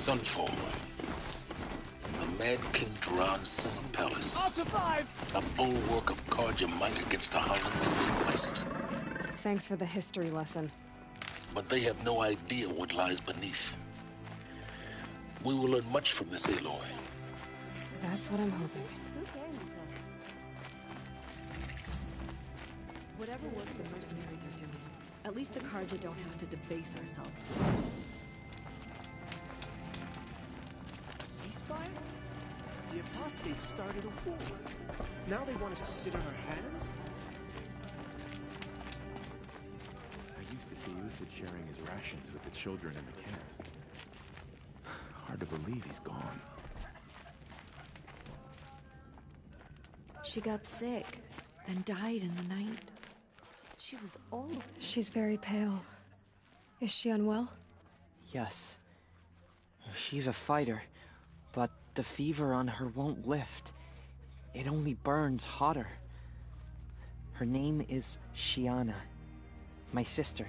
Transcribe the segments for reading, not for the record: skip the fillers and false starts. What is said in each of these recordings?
Sunfall. The Mad King Duran's summer palace. I'll survive! A bulwark of Carja might against the Howling Forbidden West. Thanks for the history lesson. But they have no idea what lies beneath. We will learn much from this Aloy. That's what I'm hoping. Whatever work the mercenaries are doing, at least the Carja don't have to debase ourselves. Ceasefire? The apostates started a war. Now they want us to sit on our hands? I used to see Uthid sharing his rations with the children in the camps. Hard to believe he's gone. She got sick, then died in the night. She was old. She's very pale. Is she unwell? Yes. She's a fighter, but the fever on her won't lift. It only burns hotter. Her name is Shiana, my sister.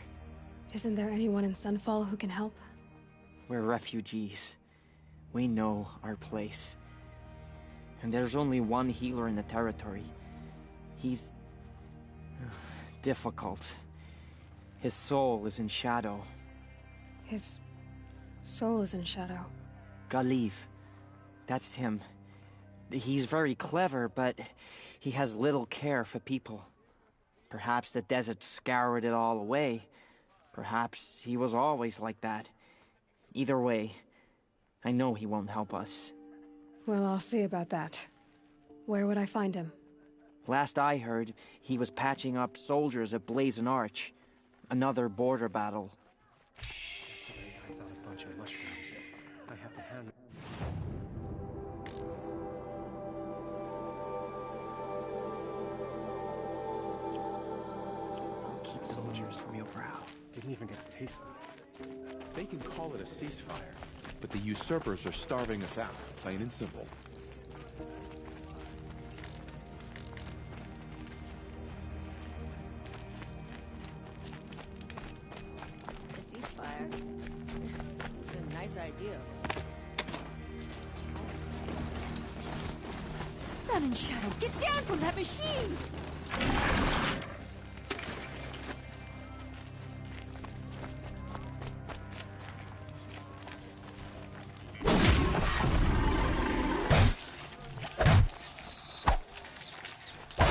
Isn't there anyone in Sunfall who can help? We're refugees. We know our place. And there's only one healer in the territory. He's difficult. His soul is in shadow. His soul is in shadow. Galiv. That's him. He's very clever, but he has little care for people. Perhaps the desert scoured it all away. Perhaps he was always like that. Either way, I know he won't help us. Well, I'll see about that. Where would I find him? Last I heard, he was patching up soldiers at Blazon Arch. Another border battle. I thought a bunch of mushrooms. I have to hand... I'll keep soldiers from your brow. Didn't even get to taste them. They can call it a ceasefire, but the usurpers are starving us out, plain and simple. A ceasefire? It's a nice idea. Sun and Shadow, get down from that machine!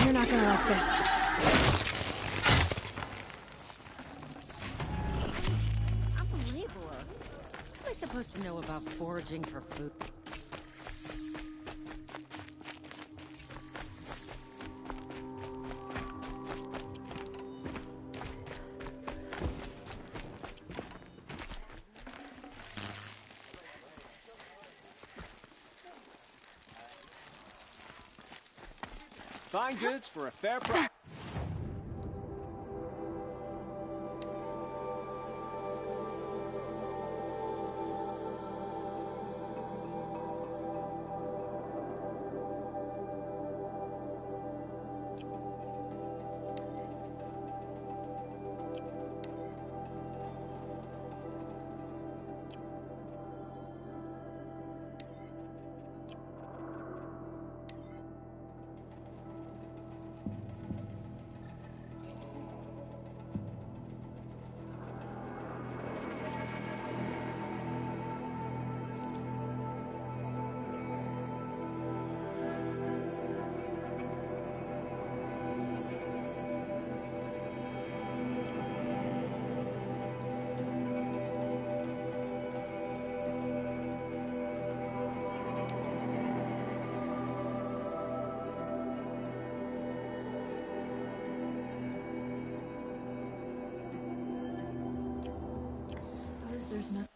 You're not gonna like this. Unbelievable. What am I supposed to know about foraging for food? Fine goods for a fair price. There's nothing.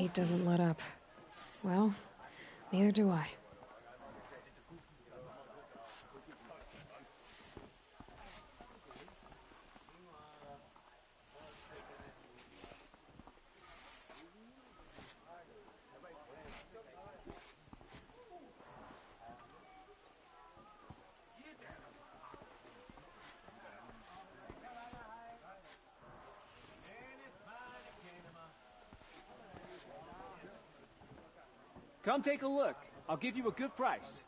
Kate doesn't let up. Well, neither do I. Come take a look. I'll give you a good price.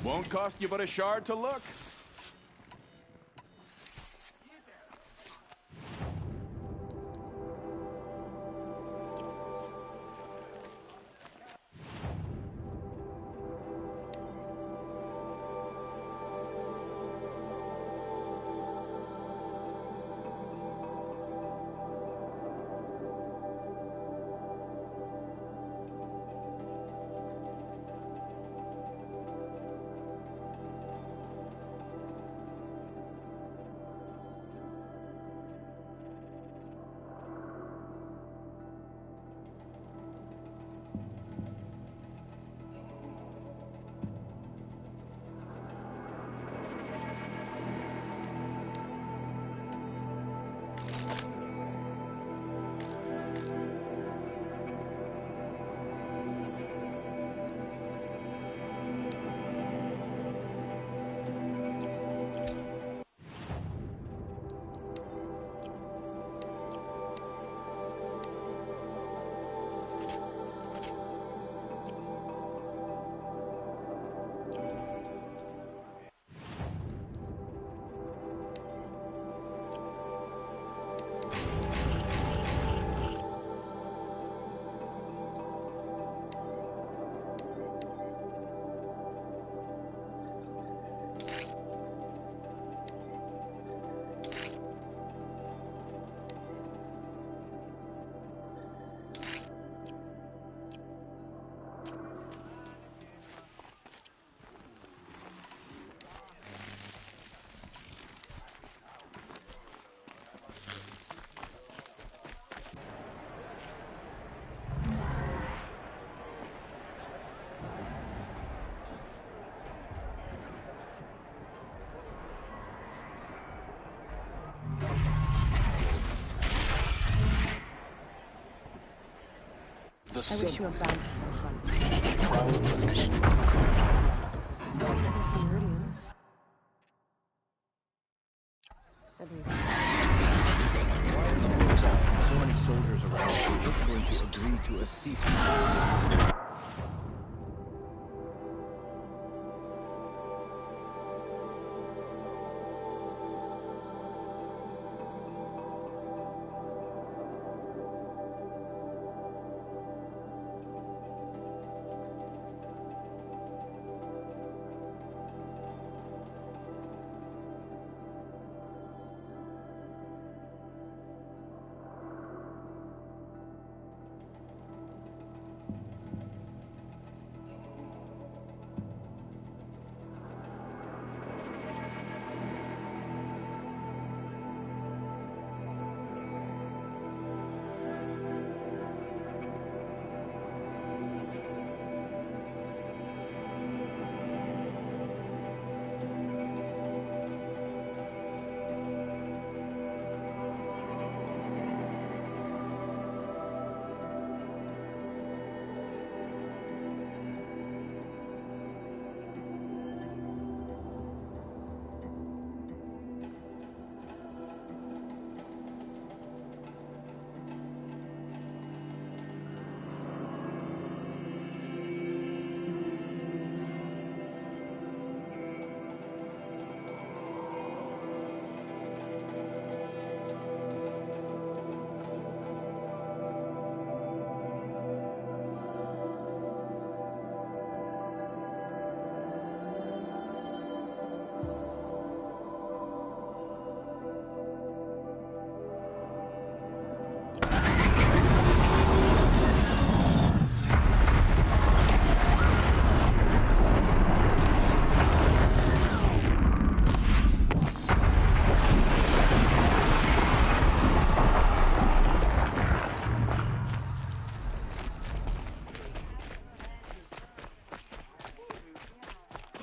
Won't cost you but a shard to look. I wish you a bountiful hunt. Proud of the mission. It's not like this Meridian. At least. So many soldiers around. We're just going to agree to a ceasefire.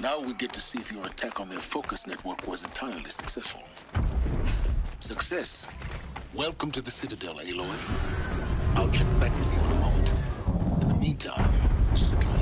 Now we get to see if your attack on their focus network was entirely successful. Success. Welcome to the Citadel, Aloy. I'll check back with you in a moment. In the meantime, circulate.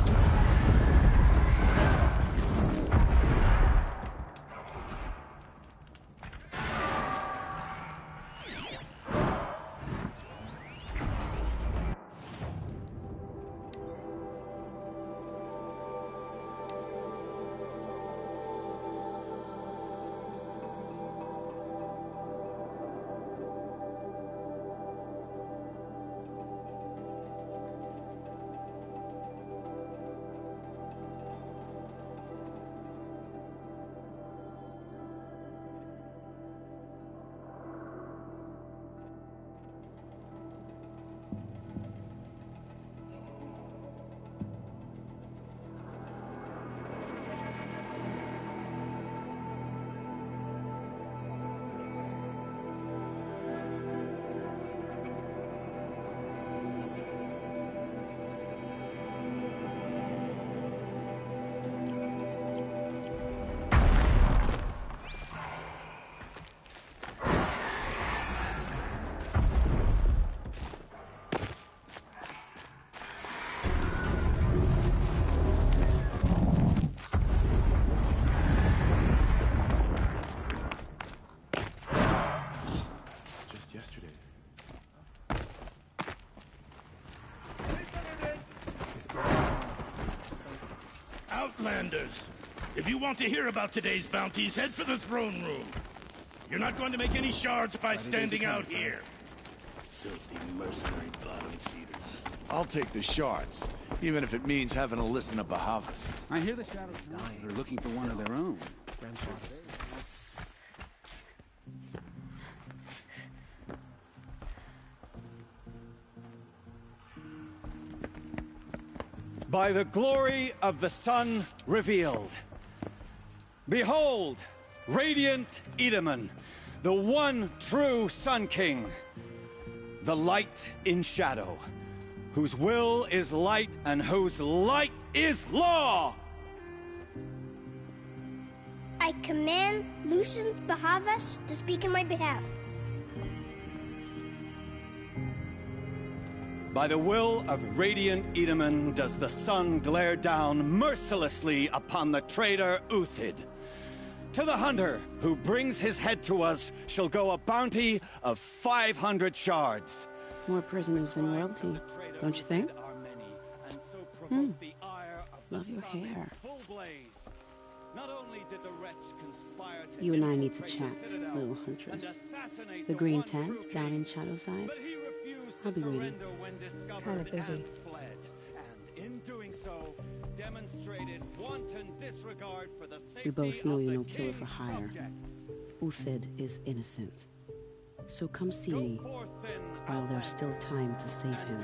Outlanders, if you want to hear about today's bounties, head for the throne room. You're not going to make any shards by standing out here. Filthy mercenary bottom feeders. I'll take the shards, even if it means having to listen to Bahavas. I hear the Shadows are looking for one of their own. By the glory of the sun revealed. Behold, radiant Edaman, the one true Sun King, the light in shadow, whose will is light and whose light is law! I command Lucius Bahavas to speak in my behalf. By the will of radiant Edaman does the sun glare down mercilessly upon the traitor Uthid. To the hunter who brings his head to us shall go a bounty of 500 shards. More prisoners than royalty, don't you think? Love your hair. You and I need to chat, little huntress. The green tent down in Shadowside. I'll be waiting. Kind of busy. We both know you're no killer for hire. Uthid is innocent. So come see me while there's still time to save him.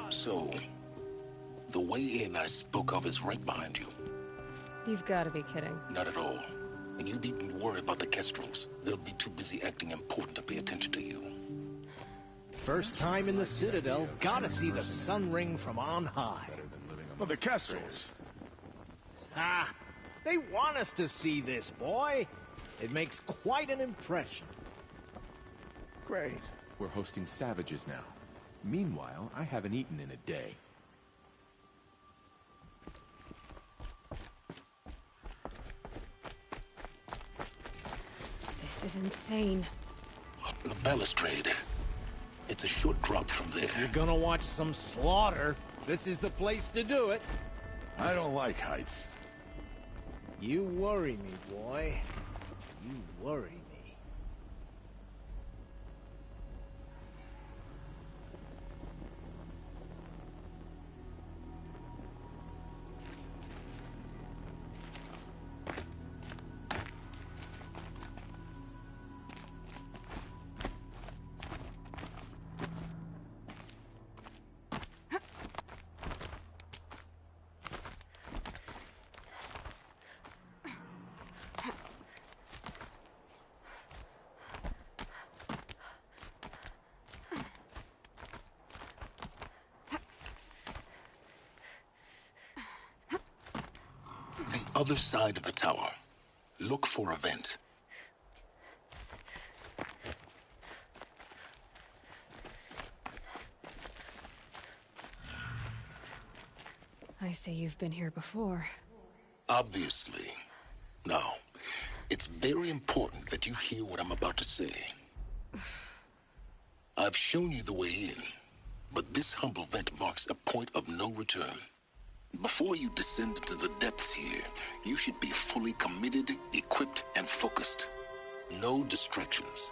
So, the way in I spoke of is right behind you. You've got to be kidding. Not at all. And you needn't worry about the Kestrels. They'll be too busy acting important to pay attention to you. First time in the Citadel, gotta see the sun ring from on high. Well, the Kestrels. Ah, they want us to see this, boy. It makes quite an impression. Great. We're hosting savages now. Meanwhile, I haven't eaten in a day. This is insane. The balustrade. It's a short drop from there. You're gonna watch some slaughter. This is the place to do it. I don't like heights. You worry me, boy. You worry me. Other side of the tower. Look for a vent. I see you've been here before. Obviously. Now, it's very important that you hear what I'm about to say. I've shown you the way in, but this humble vent marks a point of no return. Before you descend into the depths here, you should be fully committed, equipped, and focused. No distractions.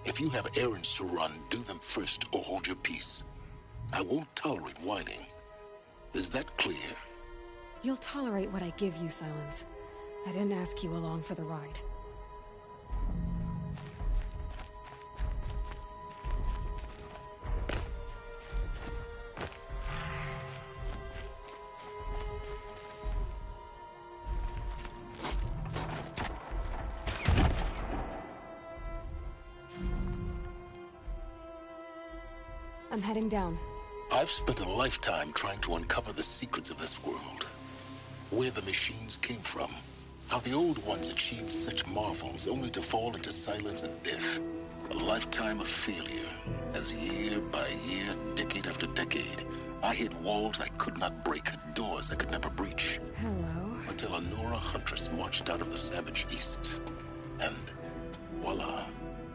If you have errands to run, do them first or hold your peace. I won't tolerate whining. Is that clear? You'll tolerate what I give you, Silence. I didn't ask you along for the ride. I'm heading down. I've spent a lifetime trying to uncover the secrets of this world. Where the machines came from. How the old ones achieved such marvels only to fall into silence and death. A lifetime of failure, as year by year, decade after decade, I hit walls I could not break, doors I could never breach. Hello. Until a Nora huntress marched out of the savage east. And voila,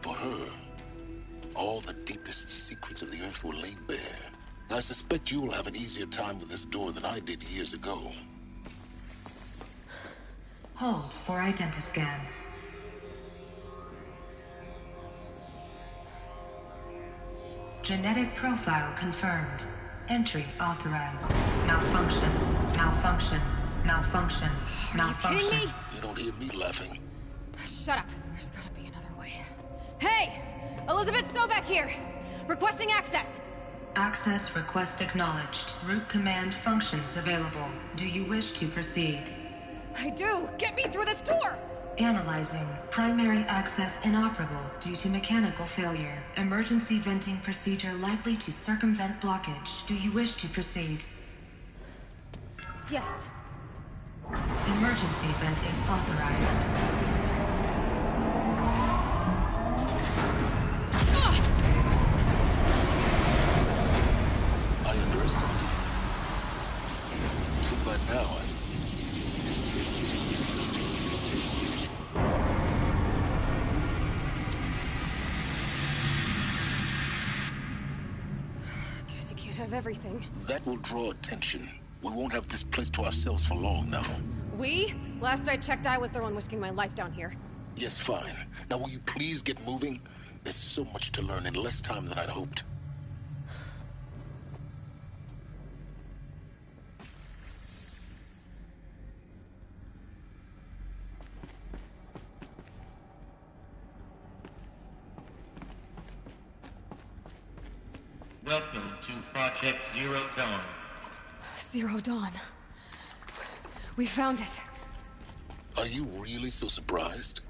for her, all the deepest secrets of the earth were laid bare. I suspect you will have an easier time with this door than I did years ago. Hold for identiscan. Genetic profile confirmed. Entry authorized. Malfunction. Malfunction. Malfunction. Malfunction. Are you kidding me? You don't hear me laughing. Shut up. There's gotta be another way. Hey! Elizabeth Sobek here! Requesting access! Access request acknowledged. Root command functions available. Do you wish to proceed? I do! Get me through this door! Analyzing. Primary access inoperable due to mechanical failure. Emergency venting procedure likely to circumvent blockage. Do you wish to proceed? Yes. Emergency venting authorized. I underestimated you. So by now, Guess you can't have everything. that will draw attention. We won't have this place to ourselves for long now. We? Last I checked, I was the one risking my life down here. Yes, fine. Now will you please get moving? There's so much to learn in less time than I'd hoped. Welcome to Project Zero Dawn. Zero Dawn. We found it. Are you really so surprised?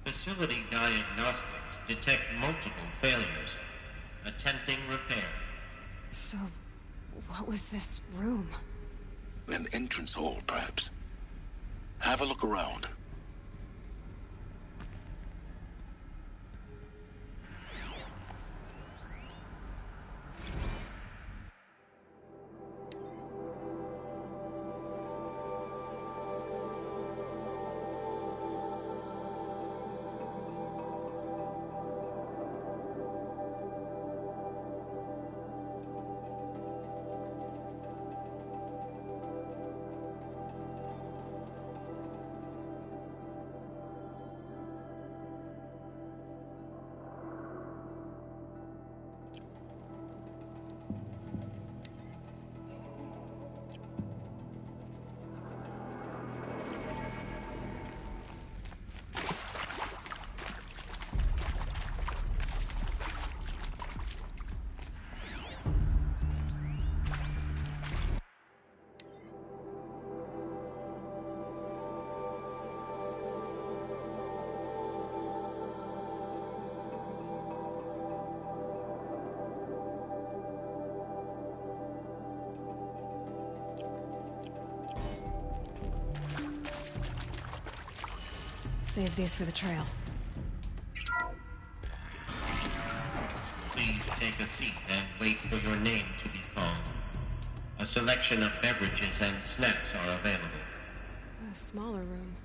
Facility diagnostics detect multiple failures. Attempting repair. So, what was this room? An entrance hall, perhaps. Have a look around. save these for the trail. Please take a seat and wait for your name to be called. A selection of beverages and snacks are available. A smaller room.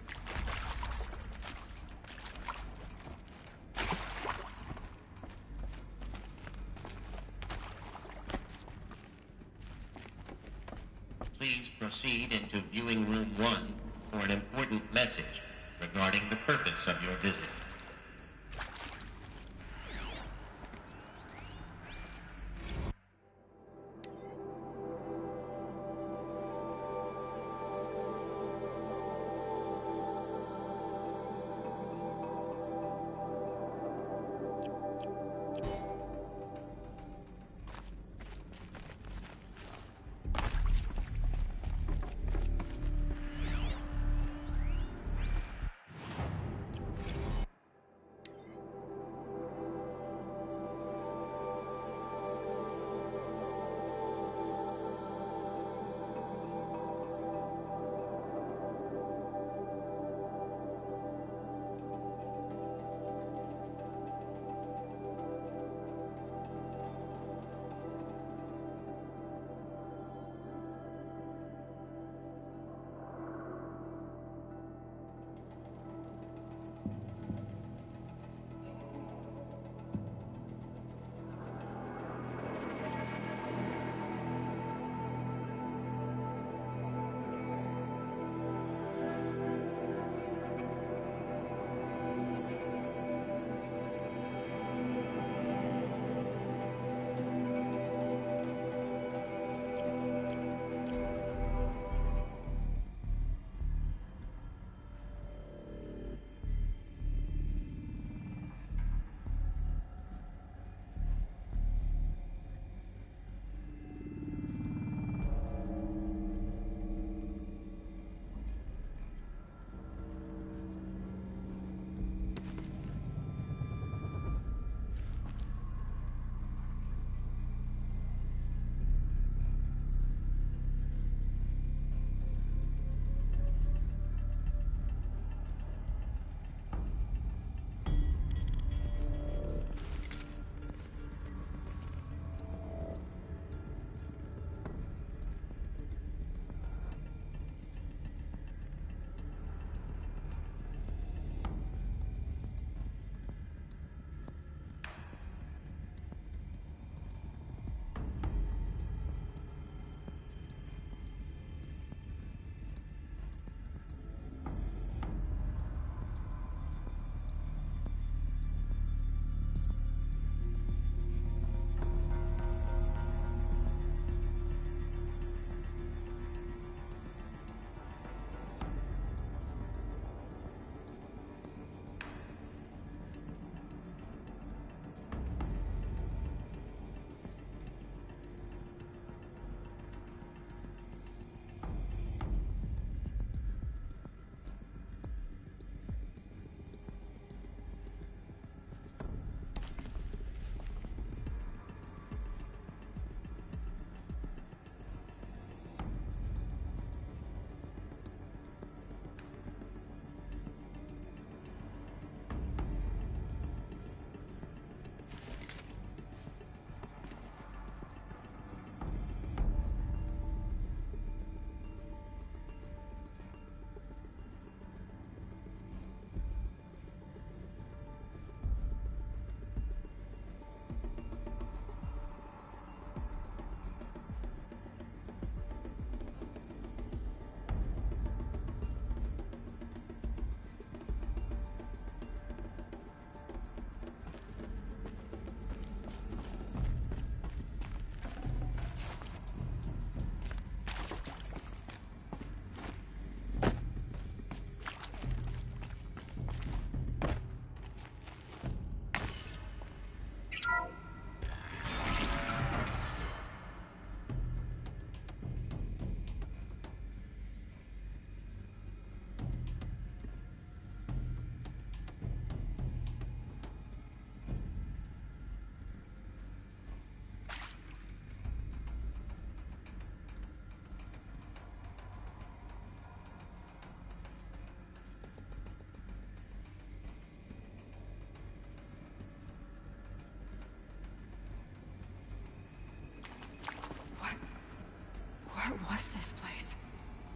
Please proceed into viewing room 1 for an important message regarding the purpose of your visit.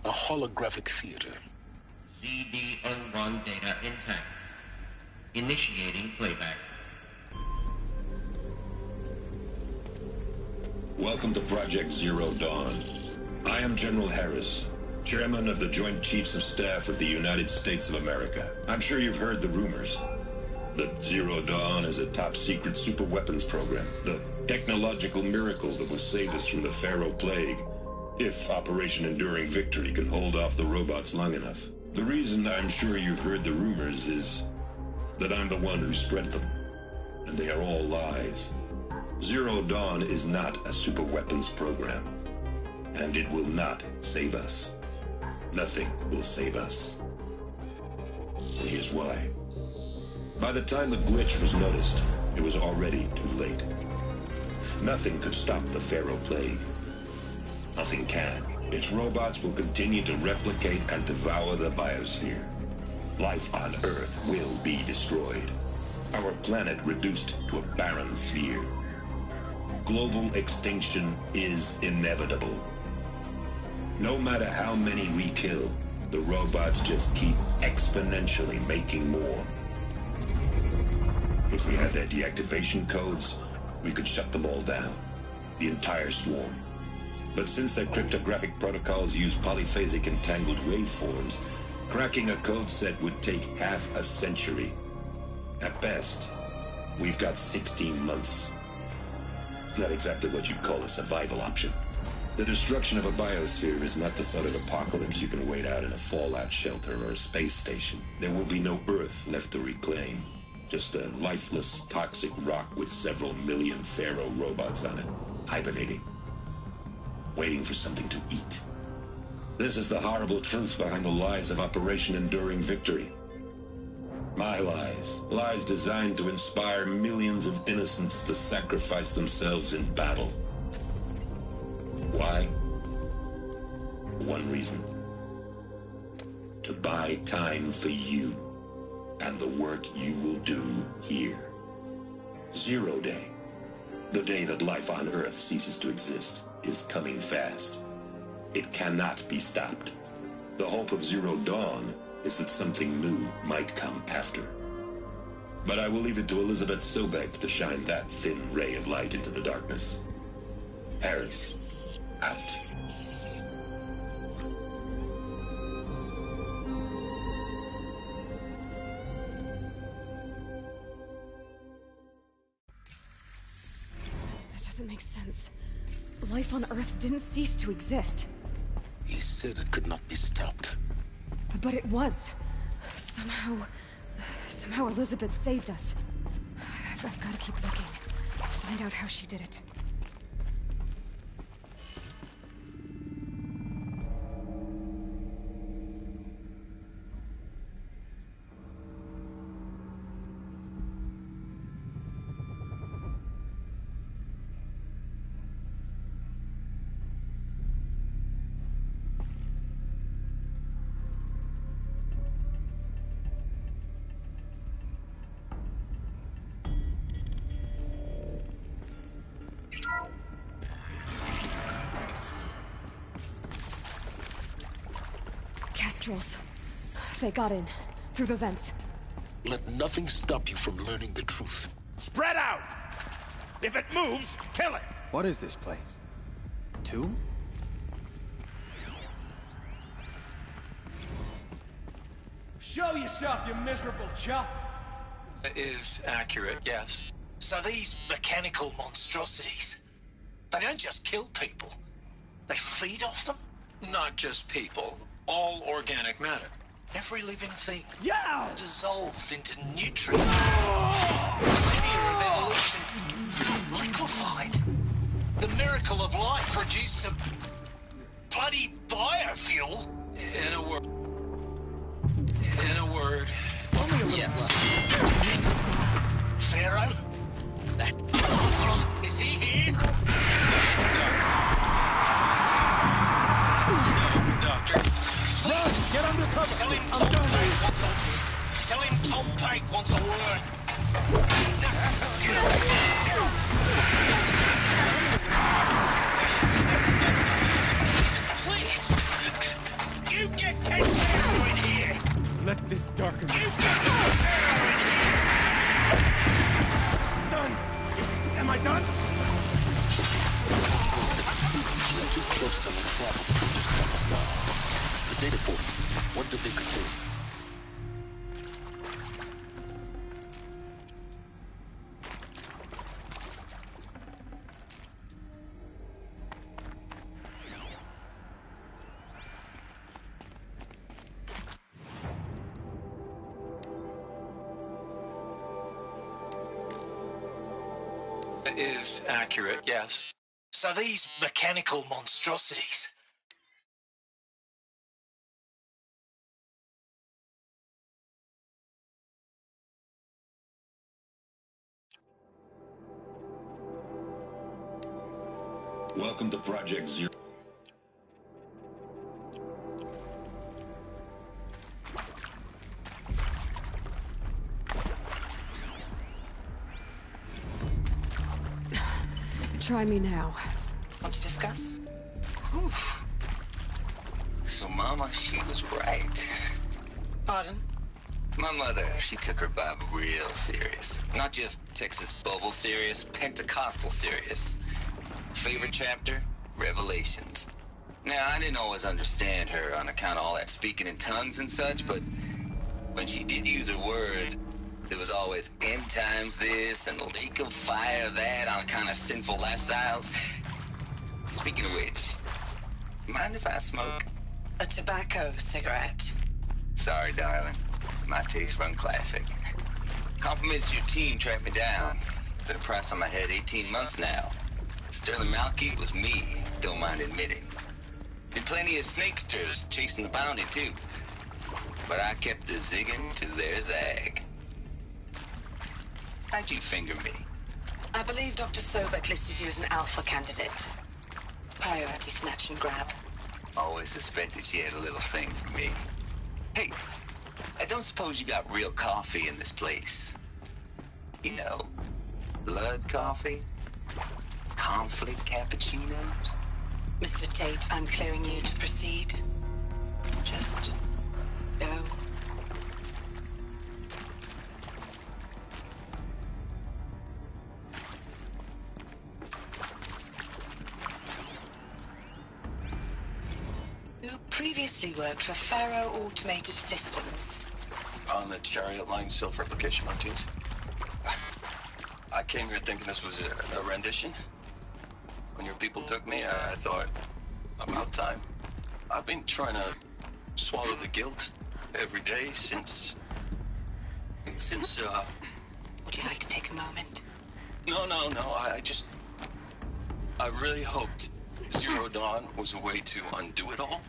A holographic theater. CD01 data intact. Initiating playback. Welcome to Project Zero Dawn. I am General Harris, Chairman of the Joint Chiefs of Staff of the United States of America. I'm sure you've heard the rumors that Zero Dawn is a top-secret super-weapons program, the technological miracle that will save us from the Pharaoh Plague, if Operation Enduring Victory can hold off the robots long enough. The reason I'm sure you've heard the rumors is that I'm the one who spread them, and they are all lies. Zero Dawn is not a super-weapons program, and it will not save us. Nothing will save us. And here's why. By the time the glitch was noticed, it was already too late. Nothing could stop the Pharaoh Plague. Nothing can. Its robots will continue to replicate and devour the biosphere. Life on Earth will be destroyed. Our planet reduced to a barren sphere. Global extinction is inevitable. No matter how many we kill, the robots just keep exponentially making more. If we had their deactivation codes, we could shut them all down. The entire swarm. But since their cryptographic protocols use polyphasic entangled waveforms, cracking a code set would take half a century. At best, we've got 16 months. Not exactly what you'd call a survival option. The destruction of a biosphere is not the sort of apocalypse you can wait out in a fallout shelter or a space station. There will be no Earth left to reclaim. Just a lifeless, toxic rock with several million Pharaoh robots on it, hibernating, waiting for something to eat. This is the horrible truth behind the lies of Operation Enduring Victory. My lies. Lies designed to inspire millions of innocents to sacrifice themselves in battle. Why? One reason. To buy time for you and the work you will do here. Zero Day. The day that life on Earth ceases to exist is coming fast. It cannot be stopped. The hope of Zero Dawn is that something new might come after. But I will leave it to Elizabeth Sobek to shine that thin ray of light into the darkness. Harris, out. That doesn't make sense. Life on Earth didn't cease to exist. He said it could not be stopped. But it was. Somehow Elizabeth saved us. I've got to keep looking. Find out how she did it. Kestrels. They got in. Through the vents. Let nothing stop you from learning the truth. Spread out! If it moves, kill it! What is this place? Tomb? Show yourself, you miserable chuff! It is accurate, yes. So these mechanical monstrosities, they don't just kill people. They feed off them? Not just people. All organic matter. Every living thing dissolves into nutrients. Linear of evolution. Liquefied. The miracle of life produced some bloody biofuel. In a word. Only a little yes. Pharaoh? Is he here? Doctor. Run! Get under cover! Tell him Tom Pate wants a word. Please. Am I done? You're too close to the trap of previous stomachs now. The data points, what did they contain? It is accurate, yes. So these mechanical monstrosities, Welcome to Project Zero. Try me now. Want to discuss? Oof. So, Mama, she was right. Pardon? My mother, she took her Bible real serious. Not just Texas Bubble serious, Pentecostal serious. Favorite chapter? Revelations. Now, I didn't always understand her on account of all that speaking in tongues and such, but when she did use her words, there was always end times this and lake of fire that on account of sinful lifestyles. Speaking of which, mind if I smoke? A tobacco cigarette. Sorry, darling. My taste run classic. Compliments to your team tracked me down. Been a price on my head 18 months now. Sterling Malky was me, don't mind admitting. Been plenty of snakesters chasing the bounty, too. But I kept the zigging to their zag. How'd you finger me? I believe Dr. Sobek listed you as an alpha candidate. Priority snatch and grab. Always suspected she had a little thing for me. Hey, I don't suppose you got real coffee in this place. You know, blood coffee? Conflict cappuccinos? Mr. Tate, I'm clearing you to proceed. Just go. You previously worked for Faro Automated Systems. On the Chariot Line self-replication routines. I came here thinking this was a rendition. When your people took me, I thought, about time. I've been trying to swallow the guilt every day since... Would you like to take a moment? No, I really hoped Zero Dawn was a way to undo it all.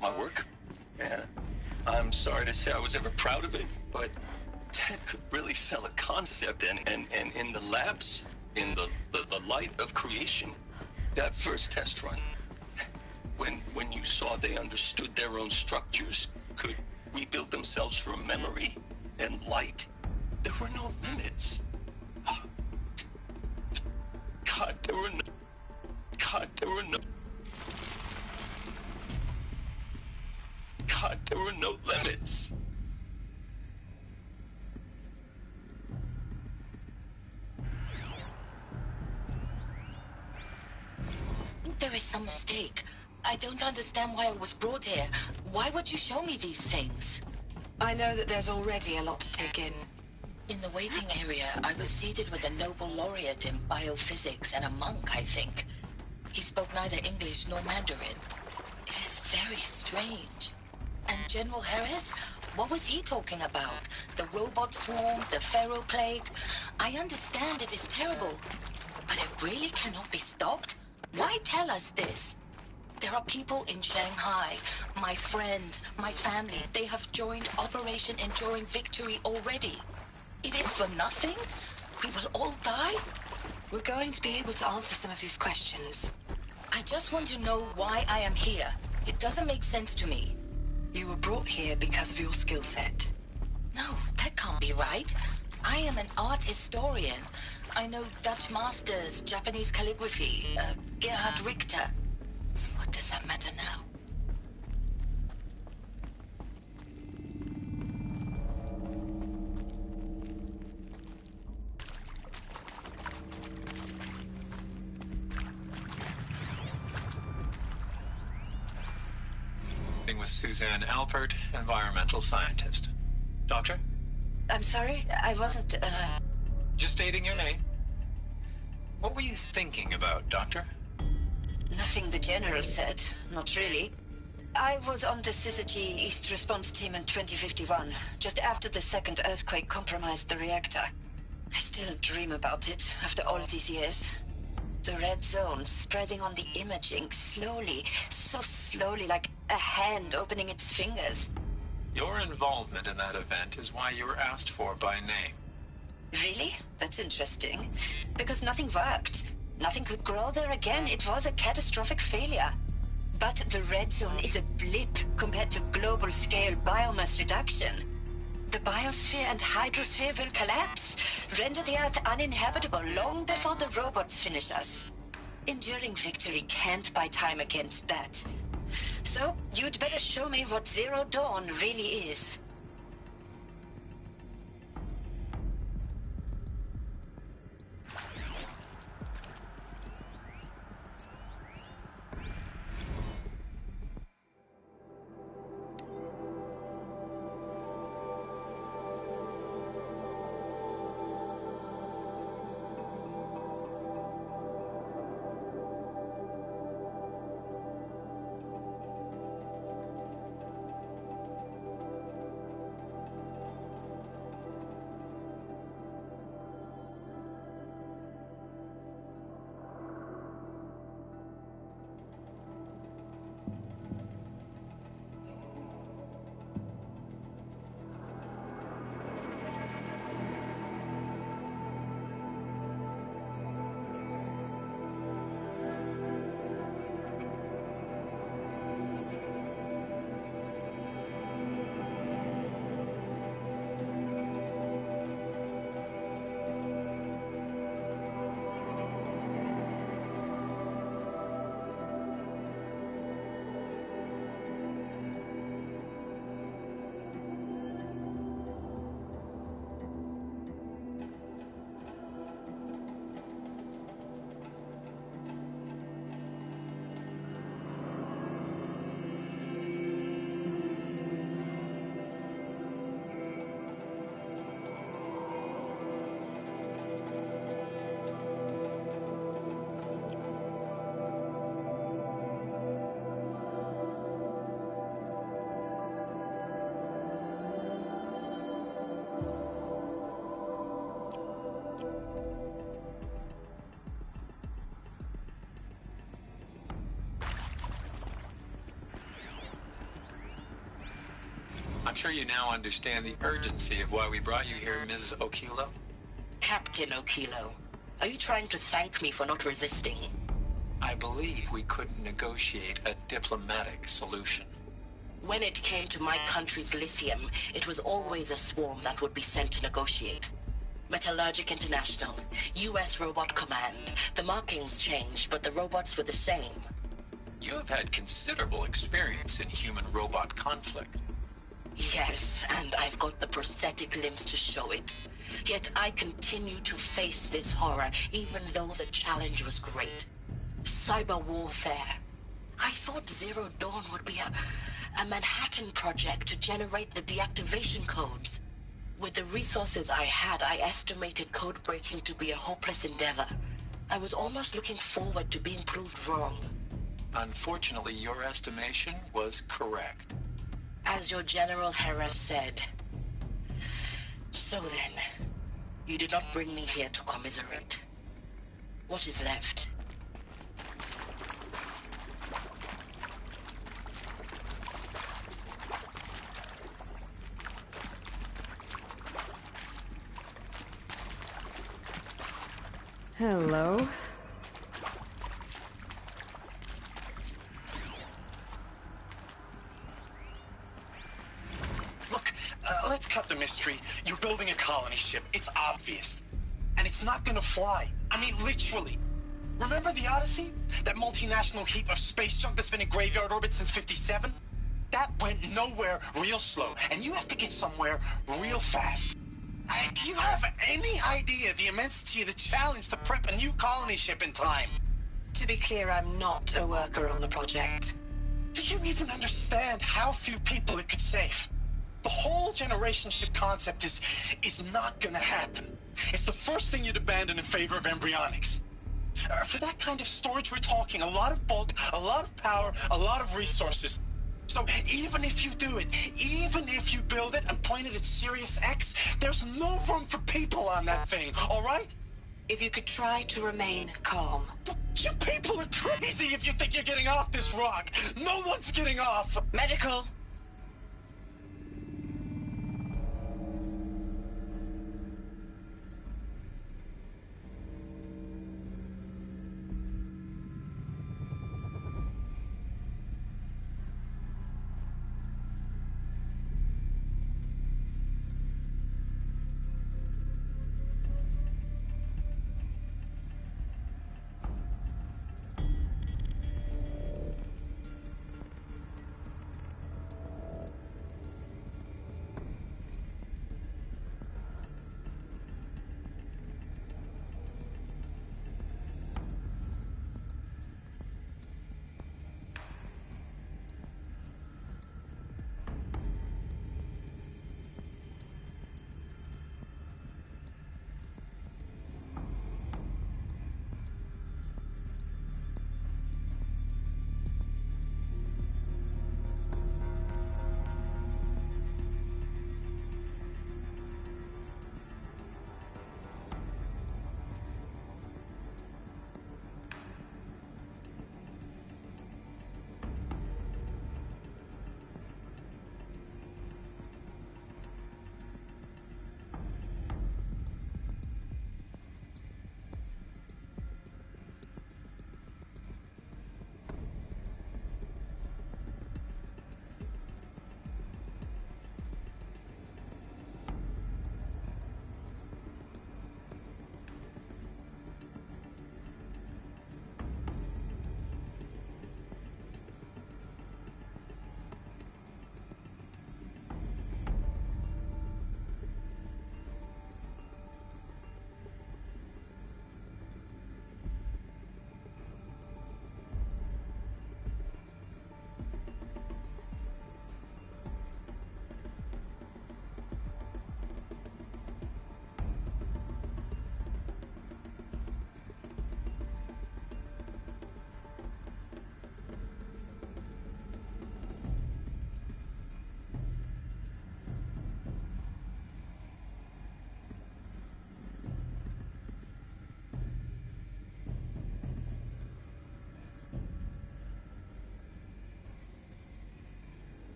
My work. And I'm sorry to say I was ever proud of it, but Ted could really sell a concept, and in the labs, in the light of creation, that first test run, when you saw they understood their own structures, could rebuild themselves from memory and light, there were no limits. God, there were no limits. There is some mistake. I don't understand why I was brought here. Why would you show me these things? I know that there's already a lot to take in. In the waiting area, I was seated with a Nobel laureate in biophysics and a monk, I think. He spoke neither English nor Mandarin. It is very strange. And General Harris? What was he talking about? The robot swarm, the Pharaoh plague? I understand it is terrible, but it really cannot be stopped? Why tell us this? There are people in Shanghai, my friends, my family. They have joined Operation Enduring Victory already. It is for nothing? We will all die? We're going to be able to answer some of these questions. I just want to know why I am here. It doesn't make sense to me. You were brought here because of your skill set. No, that can't be right. I am an art historian. I know Dutch masters, Japanese calligraphy, Gerhard Richter. What does that matter now? Speaking with Suzanne Alpert, environmental scientist. Doctor? I'm sorry, I wasn't, Just stating your name. What were you thinking about, Doctor? Nothing the General said. Not really. I was on the Syzygy East Response Team in 2051, just after the second earthquake compromised the reactor. I still dream about it, after all these years. The red zone spreading on the imaging, slowly, so slowly, like a hand opening its fingers. Your involvement in that event is why you were asked for by name. Really? That's interesting. Because nothing worked. Nothing could grow there again. It was a catastrophic failure. But the red zone is a blip compared to global-scale biomass reduction. The biosphere and hydrosphere will collapse, render the Earth uninhabitable long before the robots finish us. Enduring victory can't buy time against that. So, you'd better show me what Zero Dawn really is. I'm sure you now understand the urgency of why we brought you here, Ms. Okilo. Captain Okilo, are you trying to thank me for not resisting? I believe we couldn't negotiate a diplomatic solution. When it came to my country's lithium, it was always a swarm that would be sent to negotiate. Metallurgic International, U.S. Robot Command. The markings changed, but the robots were the same. You have had considerable experience in human-robot conflict. Yes, and I've got the prosthetic limbs to show it. Yet I continue to face this horror, even though the challenge was great. Cyber warfare. I thought Zero Dawn would be a Manhattan project to generate the deactivation codes. With the resources I had, I estimated code breaking to be a hopeless endeavor. I was almost looking forward to being proved wrong. Unfortunately, your estimation was correct. As your General Harris said. So then, you did not bring me here to commiserate. What is left? Hello. Let's cut the mystery. You're building a colony ship. It's obvious. And it's not gonna fly. I mean, literally. Remember the Odyssey? That multinational heap of space junk that's been in graveyard orbit since '57? That went nowhere real slow. And you have to get somewhere real fast. Do you have any idea the immensity of the challenge to prep a new colony ship in time? To be clear, I'm not a worker on the project. Do you even understand how few people it could save? The whole generation ship concept is not gonna happen. It's the first thing you'd abandon in favor of embryonics. For that kind of storage, we're talking a lot of bulk, a lot of power, a lot of resources. So even if you do it, even if you build it and point it at Sirius X, there's no room for people on that thing, all right? If you could try to remain calm. You people are crazy if you think you're getting off this rock. No one's getting off. Medical.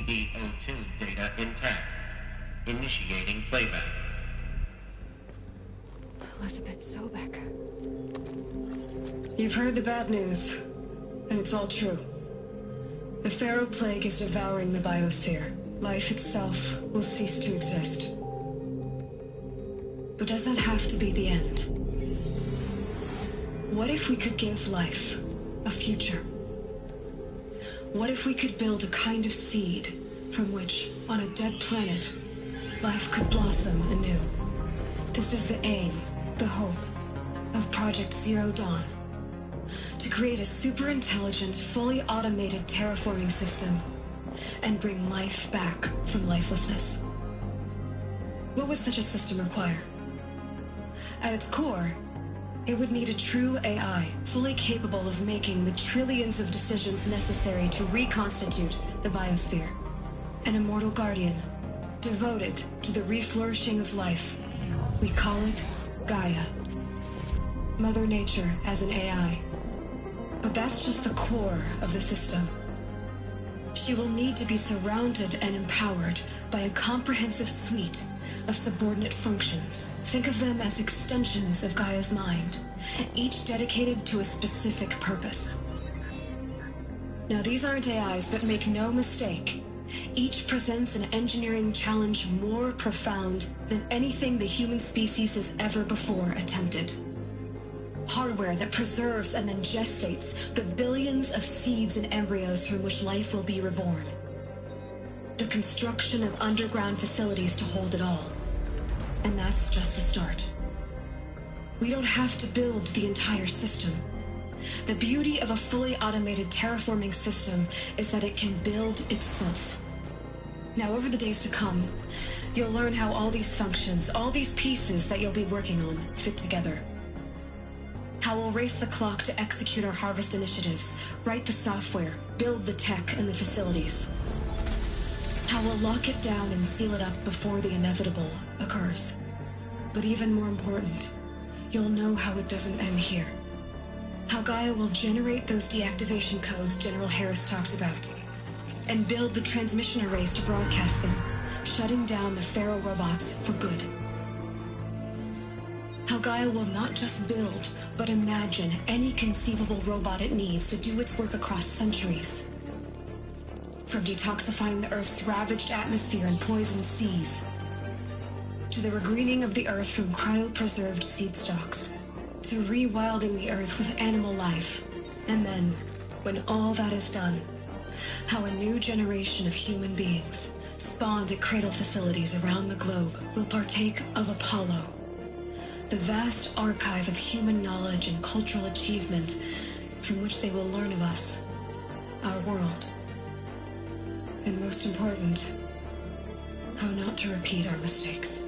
CD02 data intact. Initiating playback. Elizabeth Sobek. You've heard the bad news, and it's all true. The Pharaoh Plague is devouring the biosphere. Life itself will cease to exist. But does that have to be the end? What if we could give life a future? What if we could build a kind of seed from which, on a dead planet, life could blossom anew? This is the aim, the hope, of Project Zero Dawn. To create a super-intelligent, fully automated terraforming system and bring life back from lifelessness. What would such a system require? At its core, it would need a true AI, fully capable of making the trillions of decisions necessary to reconstitute the biosphere. An immortal guardian, devoted to the reflourishing of life. We call it Gaia. Mother Nature as an AI. But that's just the core of the system. She will need to be surrounded and empowered by a comprehensive suite of subordinate functions. Think of them as extensions of Gaia's mind, each dedicated to a specific purpose. Now, these aren't AIs, but make no mistake, each presents an engineering challenge more profound than anything the human species has ever before attempted. Hardware that preserves and then gestates the billions of seeds and embryos from which life will be reborn. The construction of underground facilities to hold it all. And that's just the start. We don't have to build the entire system. The beauty of a fully automated terraforming system is that it can build itself. Now, over the days to come, you'll learn how all these functions, all these pieces that you'll be working on, fit together. How we'll race the clock to execute our harvest initiatives, write the software, build the tech and the facilities. How we'll lock it down and seal it up before the inevitable occurs. But even more important, you'll know how it doesn't end here. How Gaia will generate those deactivation codes General Harris talked about, and build the transmission arrays to broadcast them, shutting down the Pharaoh robots for good. How Gaia will not just build, but imagine any conceivable robot it needs to do its work across centuries. From detoxifying the Earth's ravaged atmosphere and poisoned seas, to the regreening of the Earth from cryopreserved seed stalks, to rewilding the Earth with animal life. And then, when all that is done, how a new generation of human beings, spawned at cradle facilities around the globe, will partake of Apollo, the vast archive of human knowledge and cultural achievement from which they will learn of us, our world. And most important, how not to repeat our mistakes.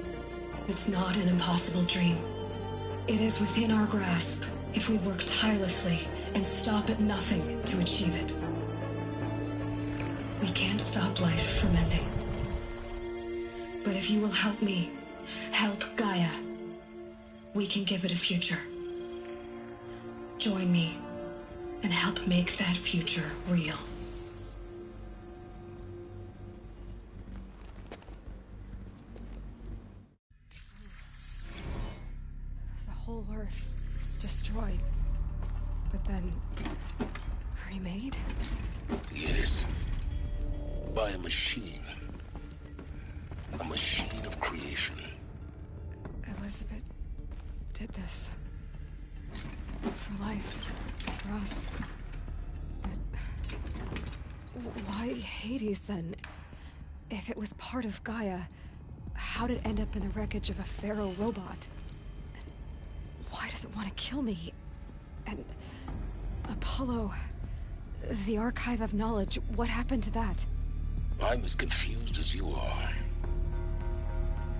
It's not an impossible dream. It is within our grasp if we work tirelessly and stop at nothing to achieve it. We can't stop life from ending. But if you will help me, help Gaia, we can give it a future. Join me and help make that future real. The whole Earth destroyed, but then remade? Yes. By a machine. A machine of creation. Elizabeth did this. For life. For us. But why Hades, then? If it was part of Gaia, how did it end up in the wreckage of a Pharaoh robot? And why does it want to kill me? And Apollo, the archive of knowledge, what happened to that? I'm as confused as you are.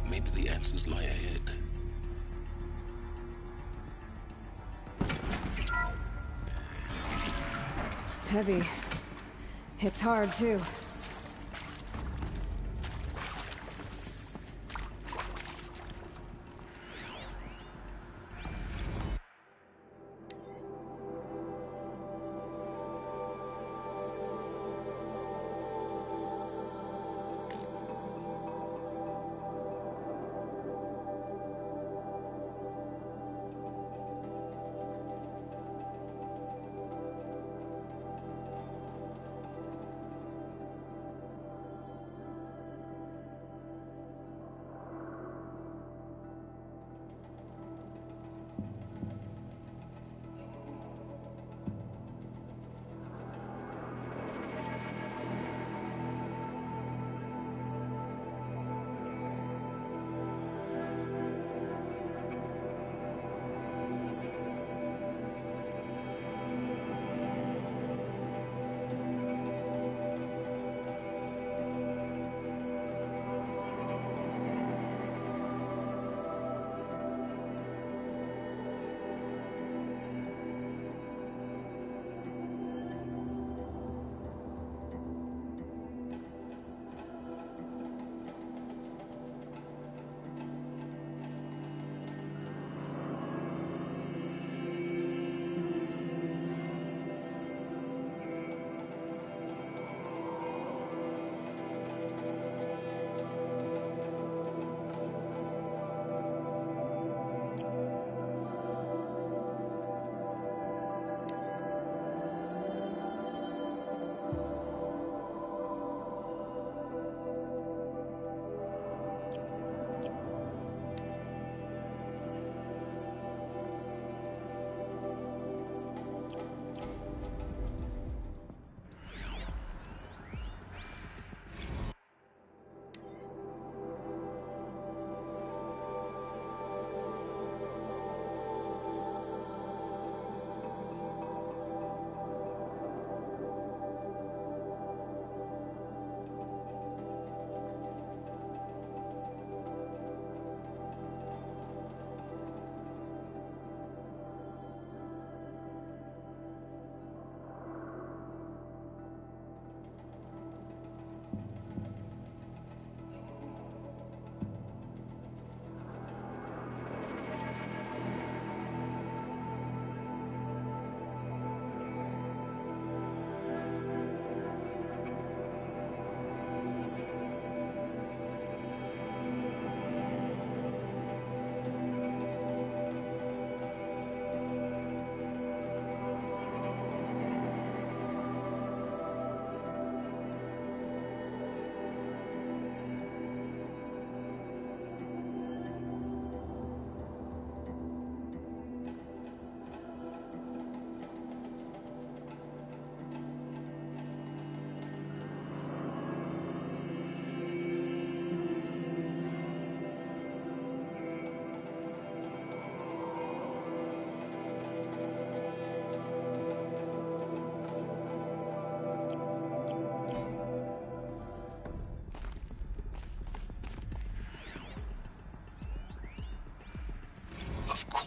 Maybe the answers lie ahead. Heavy. It's hard, too.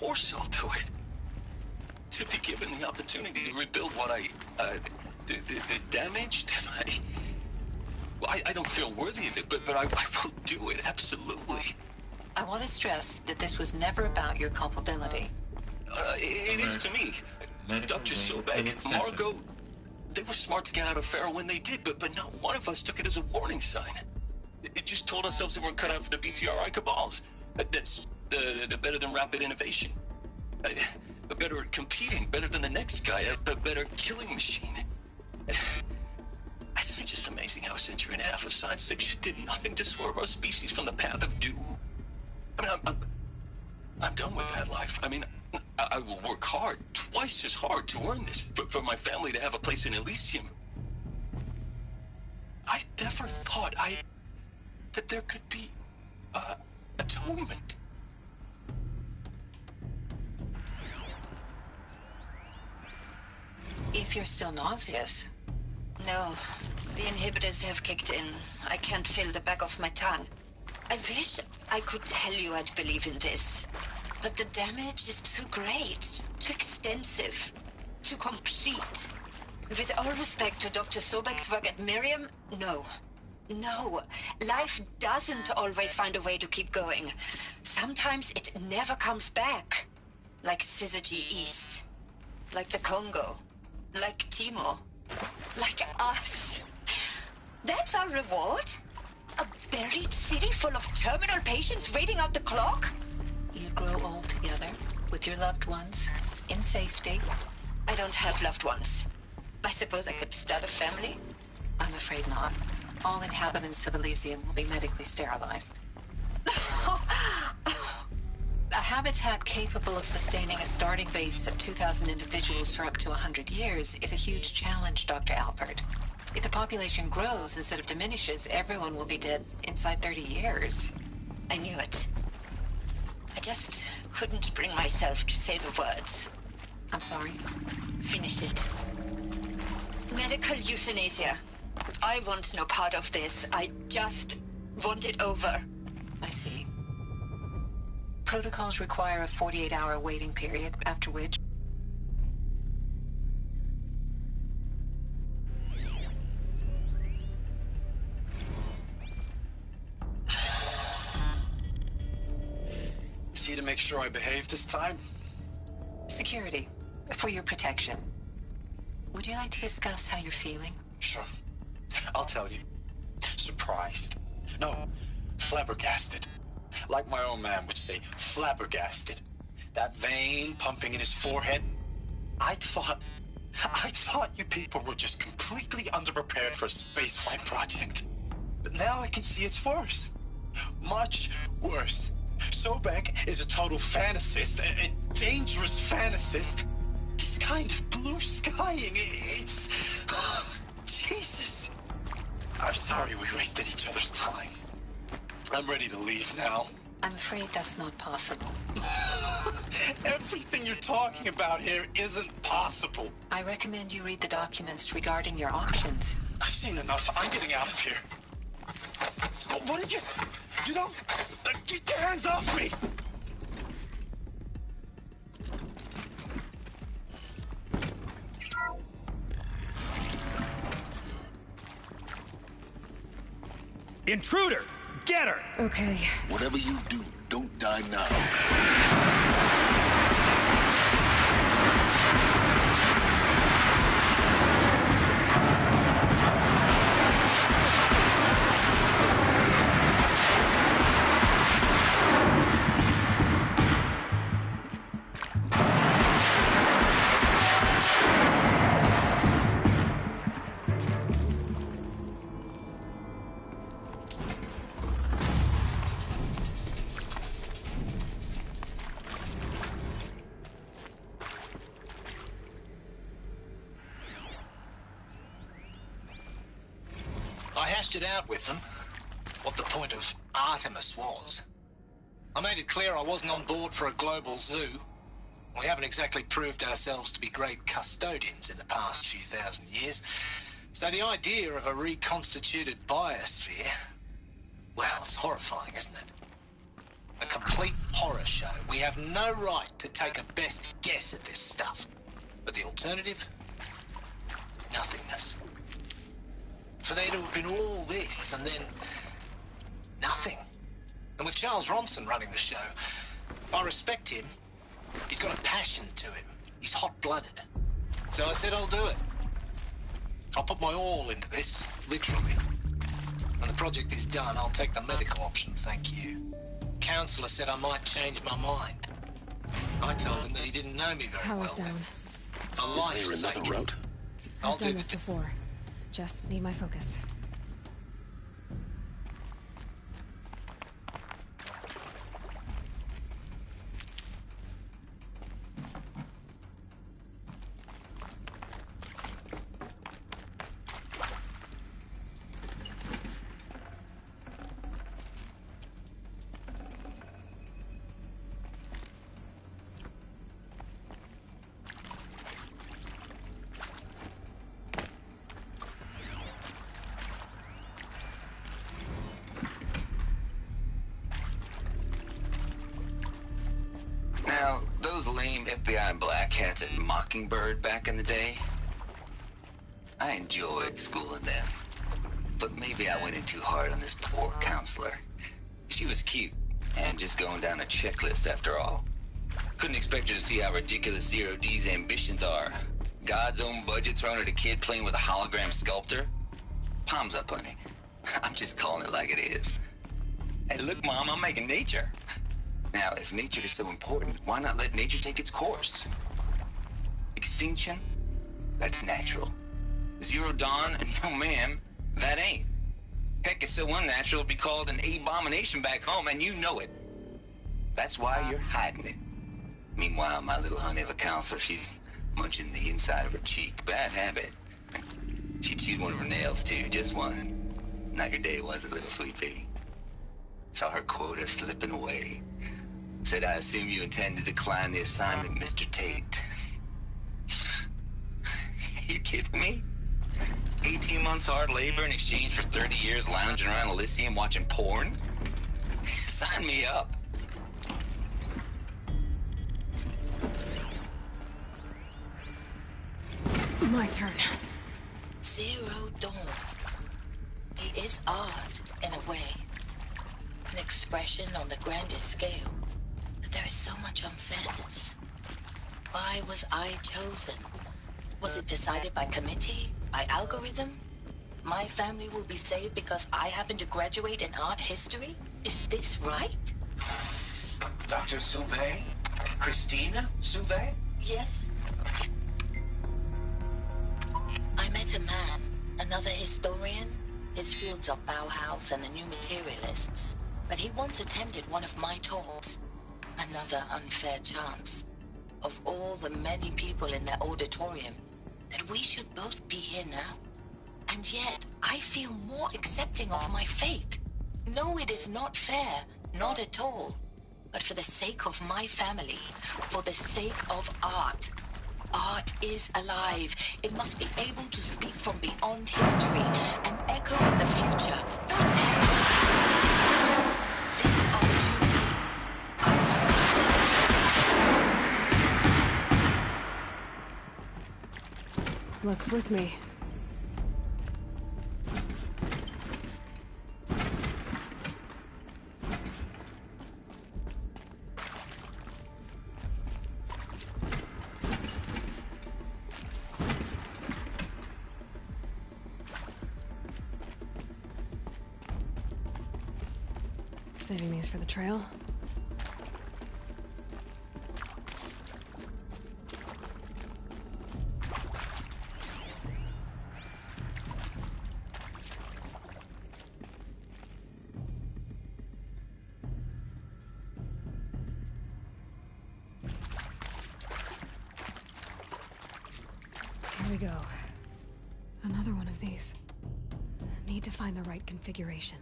force I'll do it. To be given the opportunity to rebuild what the damage that I don't feel worthy of it, but I will do it, absolutely. I want to stress that this was never about your culpability. It is to me. Dr. Sobek, Margot, they were smart to get out of Pharaoh when they did, but not one of us took it as a warning sign. It just told ourselves that we're cut out for the BTRI cabals. That's the better than rapid innovation. Better at competing, better than the next guy, a better killing machine. It's just amazing how a century and a half of science fiction did nothing to swerve our species from the path of doom. I mean, I'm done with that life. I mean, I will work hard, twice as hard, to earn this, for my family to have a place in Elysium. I never thought that there could be atonement. If you're still nauseous. No, the inhibitors have kicked in. I can't feel the back of my tongue. I wish I could tell you I'd believe in this, but the damage is too great, too extensive, too complete. With all respect to Dr. Sobek's work at Miriam, no. No, life doesn't always find a way to keep going. Sometimes it never comes back. Like Syzygy East. Like the Congo. Like Timo. Like us. That's our reward? A buried city full of terminal patients waiting out the clock? You grow old together, with your loved ones, in safety. I don't have loved ones. I suppose I could start a family? I'm afraid not. All inhabitants of Elysium will be medically sterilized. A habitat capable of sustaining a starting base of 2,000 individuals for up to 100 years is a huge challenge, Dr. Alpert. If the population grows instead of diminishes, everyone will be dead inside 30 years. I knew it. I just couldn't bring myself to say the words. I'm sorry. Finish it. Medical euthanasia. I want no part of this. I just want it over. I see. Protocols require a 48-hour waiting period, after which... Is he to make sure I behave this time? Security. For your protection. Would you like to discuss how you're feeling? Sure. I'll tell you. Surprised. No, flabbergasted. Like my old man would say, flabbergasted. That vein pumping in his forehead. I thought you people were just completely underprepared for a spaceflight project. But now I can see it's worse. Much worse. Sobek is a total fantasist, a dangerous fantasist. This kind of blue skying, it's... Jesus. I'm sorry we wasted each other's time. I'm ready to leave now. I'm afraid that's not possible. Everything you're talking about here isn't possible. I recommend you read the documents regarding your options. I've seen enough. I'm getting out of here. What did you... You don't... Get your hands off me! Intruder! Get her! Okay. Whatever you do, don't die now. I hashed it out with them, what the point of Artemis was. I made it clear I wasn't on board for a global zoo. We haven't exactly proved ourselves to be great custodians in the past few thousand years. So the idea of a reconstituted biosphere, well, it's horrifying, isn't it? A complete horror show. We have no right to take a best guess at this stuff. But the alternative? Nothingness. For there to have been all this and then nothing. And with Charles Ronson running the show, I respect him. He's got a passion to him. He's hot-blooded. So I said I'll do it. I'll put my all into this, literally. When the project is done, I'll take the medical option, thank you. Counselor said I might change my mind. I told him that he didn't know me very Power's well. down. A life Is there another route? I've done this before. Just need my focus. Now, those lame FBI black hats at Mockingbird back in the day, I enjoyed schooling them. But maybe I went in too hard on this poor counselor. She was cute, and just going down a checklist after all. Couldn't expect her to see how ridiculous Zero D's ambitions are. God's own budget thrown at a kid playing with a hologram sculptor? Palms up, honey. I'm just calling it like it is. Hey, look, Mom, I'm making nature. Now, if nature is so important, why not let nature take its course? Extinction? That's natural. Zero Dawn? No, ma'am, that ain't. Heck, it's so unnatural it'd be called an abomination back home, and you know it. That's why you're hiding it. Meanwhile, my little honey of a counselor, she's munching the inside of her cheek. Bad habit. She chewed one of her nails, too, just one. Not your day, was it, little sweet pea? Saw her quota slipping away. Said, I assume you intend to decline the assignment, Mr. Tate. You kidding me? 18 months hard labor in exchange for 30 years lounging around Elysium watching porn? Sign me up. My turn. Zero Dawn. It is art, in a way. An expression on the grandest scale. But there is so much unfairness. Why was I chosen? Was it decided by committee? By algorithm? My family will be saved because I happen to graduate in art history? Is this right? Dr. Sauvé? Christina Sauvé? Yes. I met a man, another historian. His fields are Bauhaus and the New Materialists. But he once attended one of my talks. Another unfair chance. Of all the many people in that auditorium, that we should both be here now. And yet, I feel more accepting of my fate. No, it is not fair. Not at all. But for the sake of my family, for the sake of art. Art is alive. It must be able to speak from beyond history and echo in the future. This opportunity, I must. Luck's with me. Saving these for the trail. Here we go. Another one of these. Need to find the right configuration.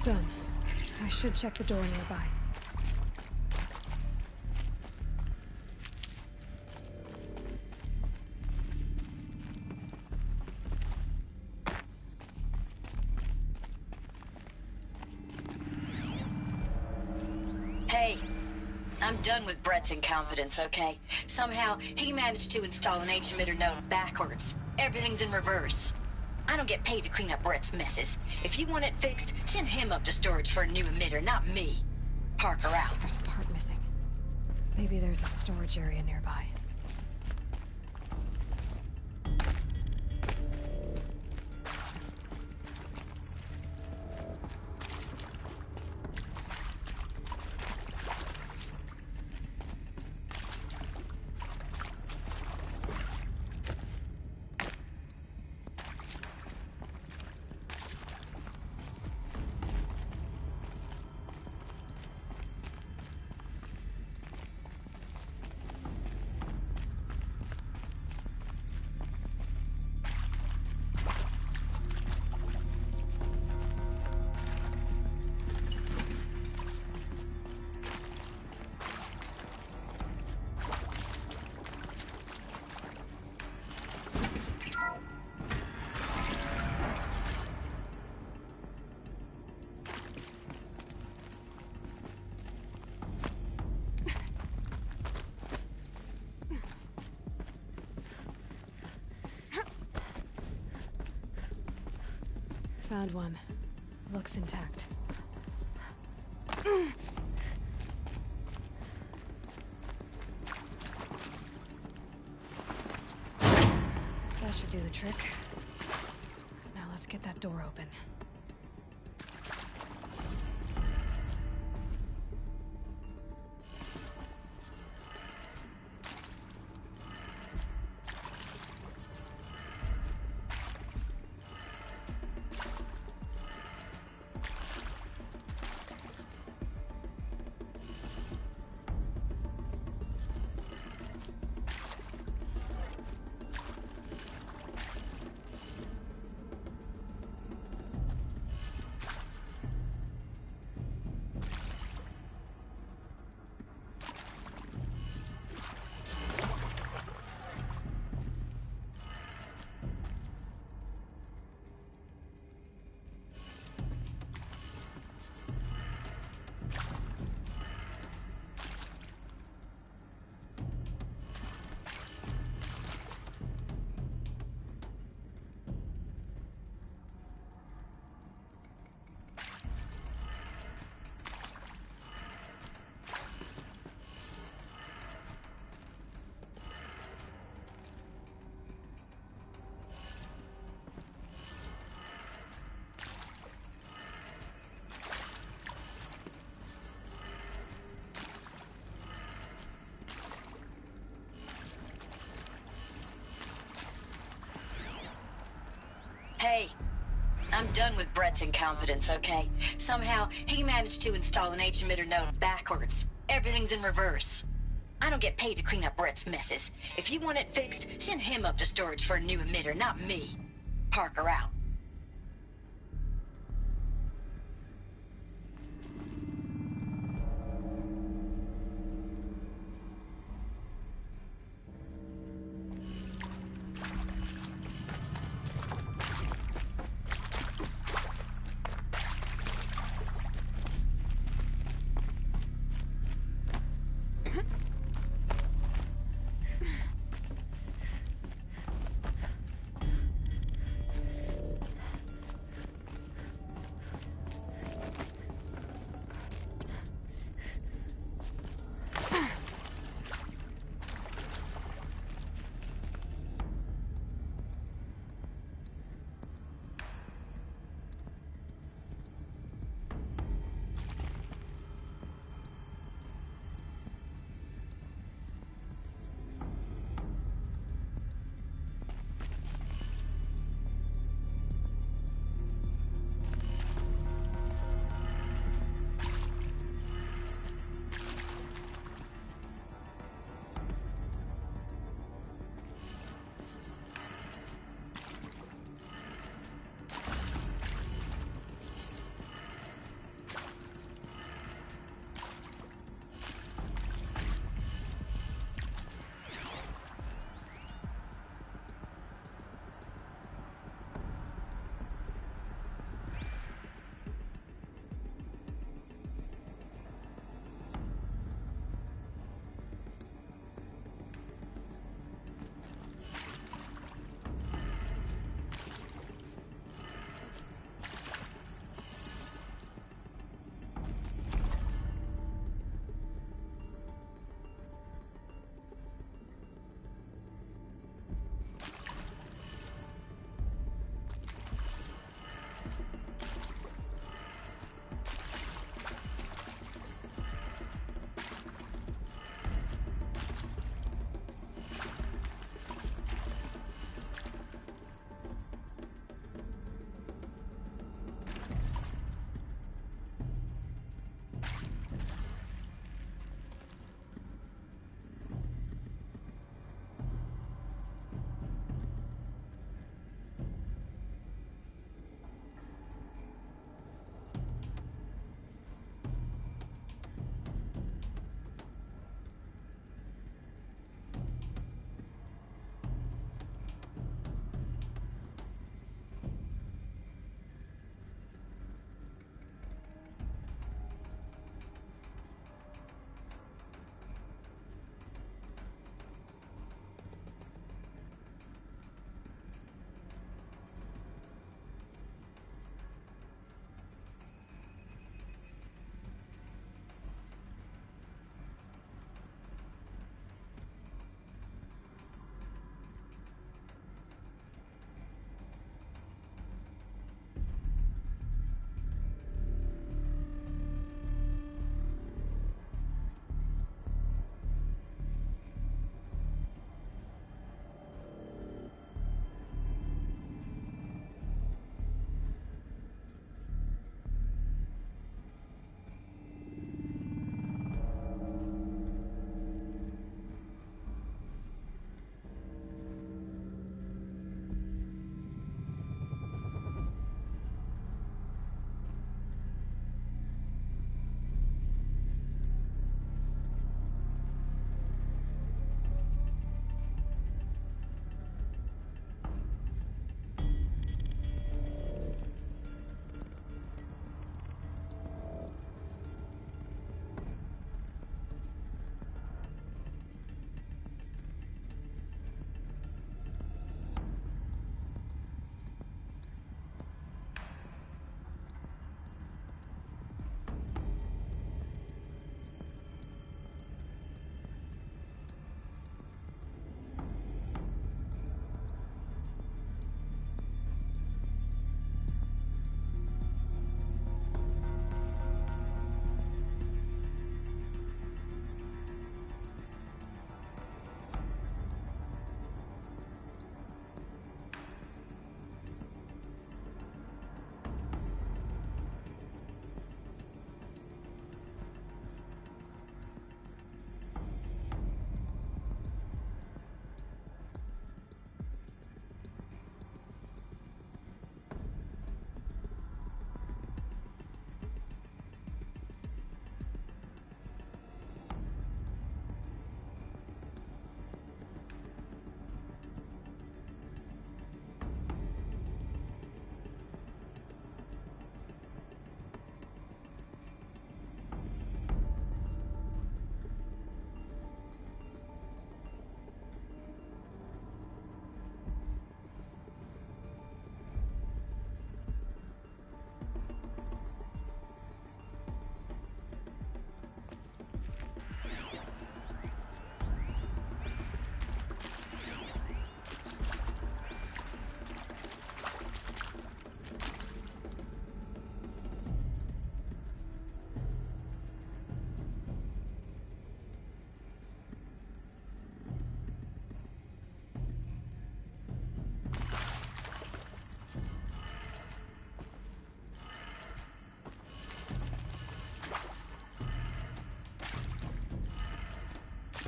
Done. I should check the door nearby. Hey, I'm done with Brett's incompetence, okay? Somehow, he managed to install an H-emitter node backwards. Everything's in reverse. I don't get paid to clean up Brett's messes. If you want it fixed, send him up to storage for a new emitter, not me. Parker out. There's a part missing. Maybe there's a storage area nearby. Found one. Looks intact. That should do the trick. Now let's get that door open. Hey, I'm done with Brett's incompetence, okay? Somehow, he managed to install an H-emitter node backwards. Everything's in reverse. I don't get paid to clean up Brett's messes. If you want it fixed, send him up to storage for a new emitter, not me. Parker out.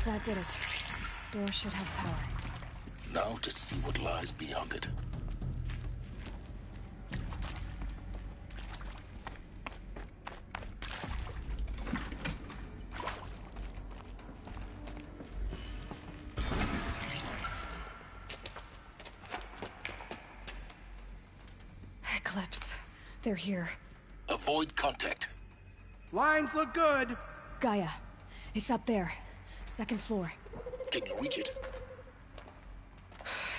That did it. Door should have power. Now to see what lies beyond it. Eclipse. They're here. Avoid contact. Lines look good. Gaia. It's up there. Second floor. Can you reach it?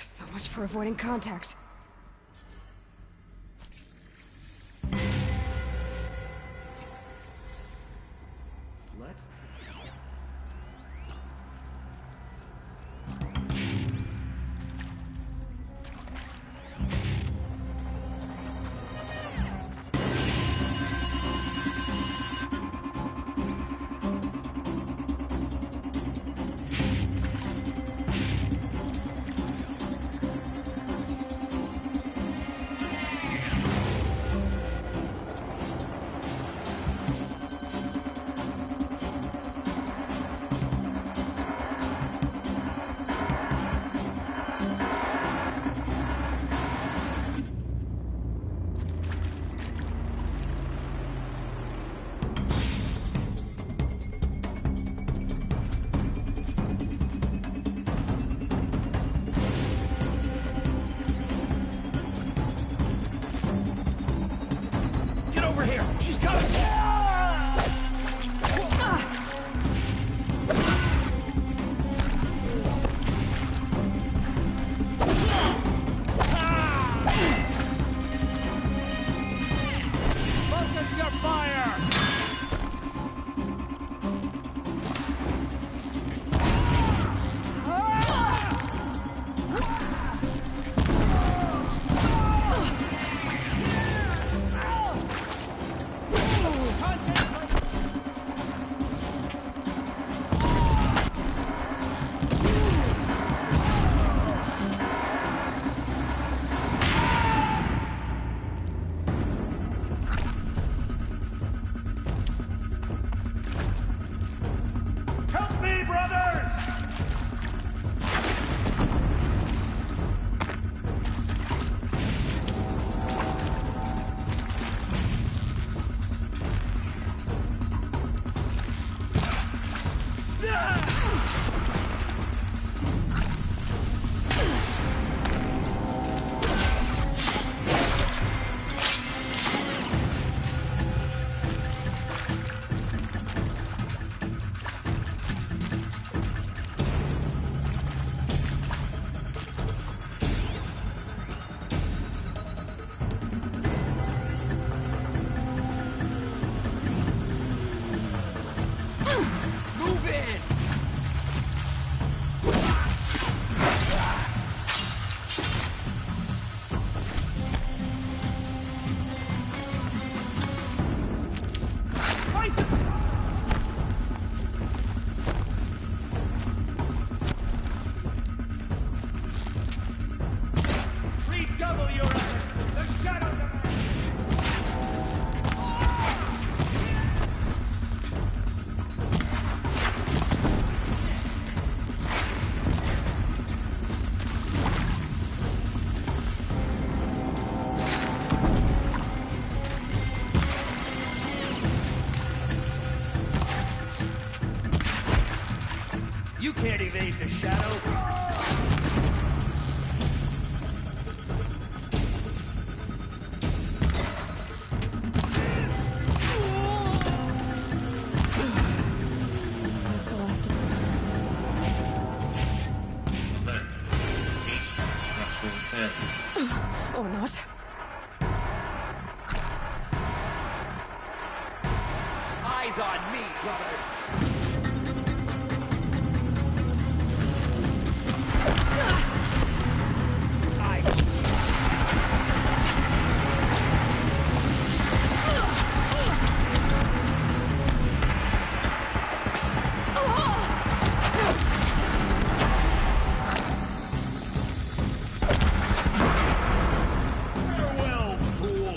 So much for avoiding contact. Let's... over here! She's coming! Focus your fire! Help me, brothers! Move in! Fight! Redouble your efforts! The shadow You can't evade the shadow. That's the last of them. Alert. Structural failure. Or not. Eyes on me, brother. Farewell, fool.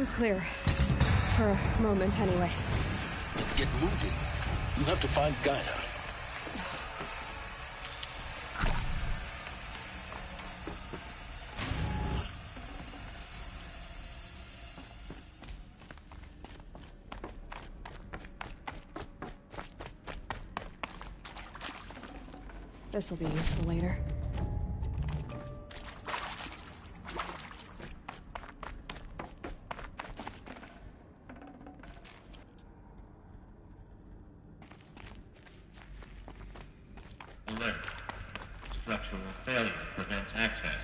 Seems clear. For a moment, anyway. Then get moving. You have to find Gaia. This'll be useful later. Alert. Structural failure prevents access.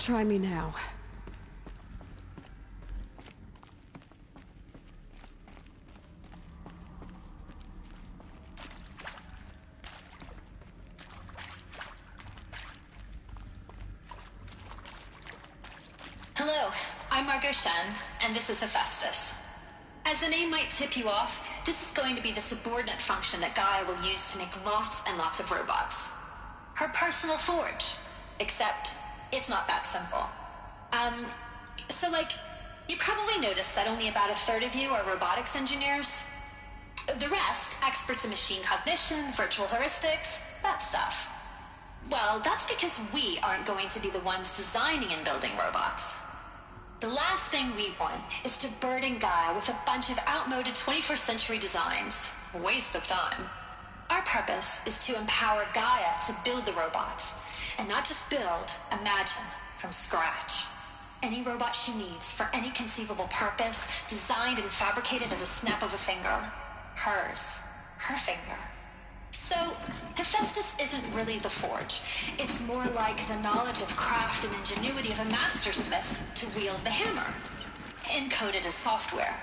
Try me now. Hello, I'm Margot Shen, and this is Hephaestus. As the name might tip you off, this is going to be the subordinate function that Gaia will use to make lots and lots of robots. Her personal forge. Except, it's not that simple. You probably noticed that only about a third of you are robotics engineers. The rest, experts in machine cognition, virtual heuristics, that stuff. Well, that's because we aren't going to be the ones designing and building robots. The last thing we want is to burden Gaia with a bunch of outmoded 21st century designs. A waste of time. Our purpose is to empower Gaia to build the robots. And not just build, imagine, from scratch. Any robot she needs for any conceivable purpose, designed and fabricated at a snap of a finger. Hers. Her finger. So, Hephaestus isn't really the forge. It's more like the knowledge of craft and ingenuity of a mastersmith to wield the hammer. Encoded as software.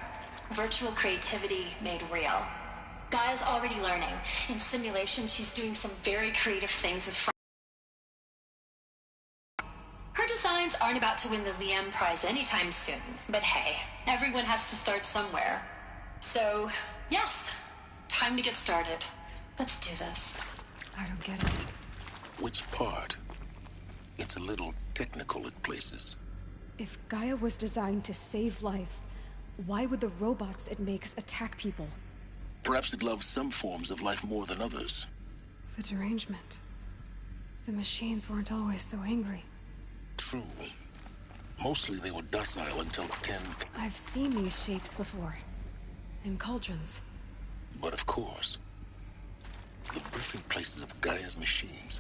Virtual creativity made real. Gaia's already learning. In simulation, she's doing some very creative things with her designs aren't about to win the Liam Prize anytime soon, but hey, everyone has to start somewhere. So, yes, time to get started. Let's do this. I don't get it. Which part? It's a little technical at places. If Gaia was designed to save life, why would the robots it makes attack people? Perhaps it loves some forms of life more than others. The derangement. The machines weren't always so angry. True. Mostly they were docile until 10. I've seen these shapes before. In cauldrons. But of course, the birthing places of Gaia's machines.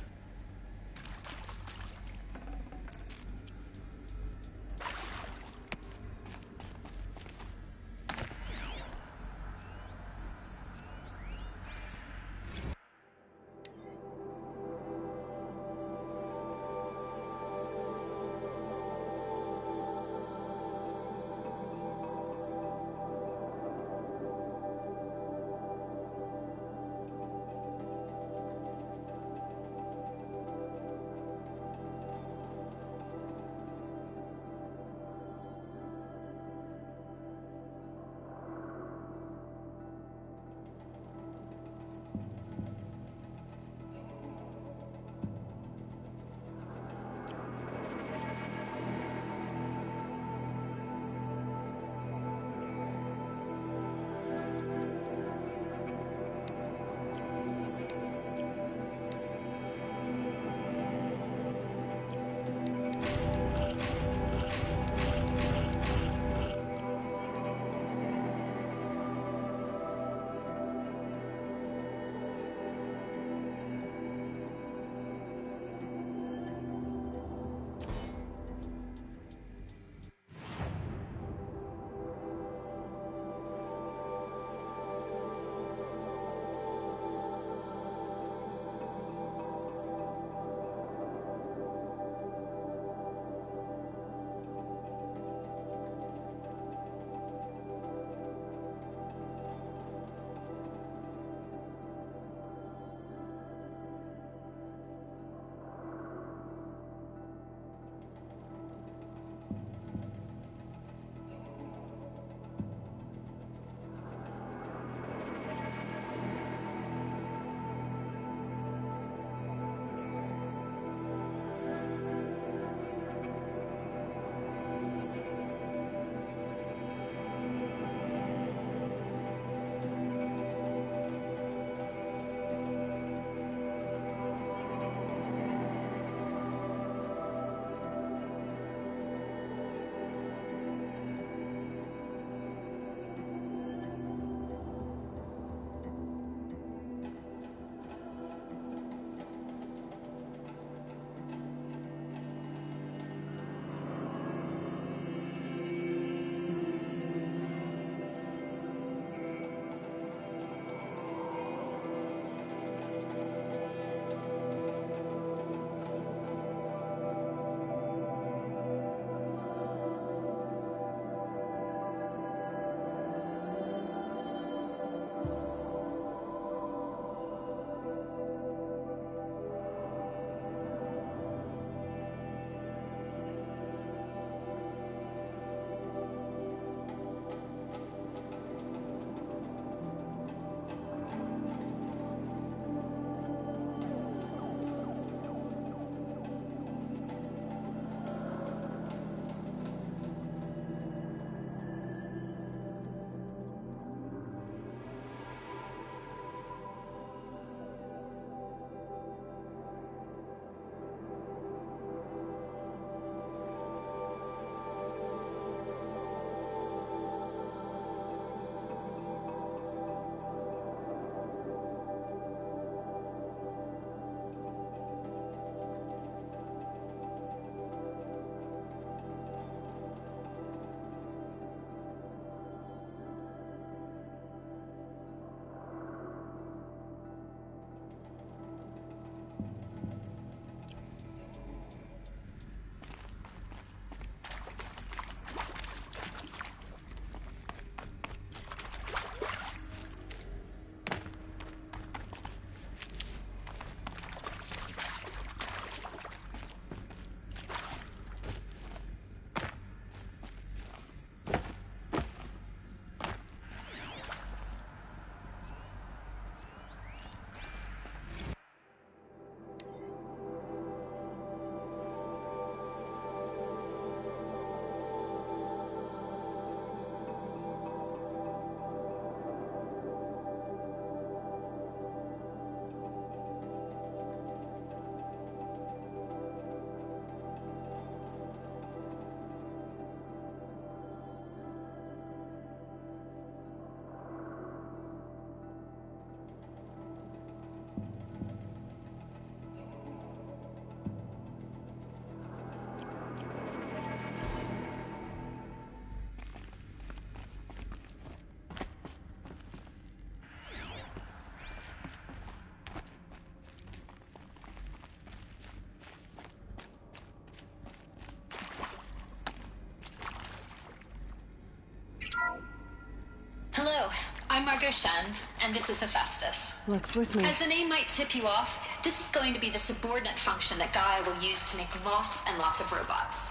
I'm Margot Shen, and this is Hephaestus. Lux with me. As the name might tip you off, this is going to be the subordinate function that Gaia will use to make lots and lots of robots.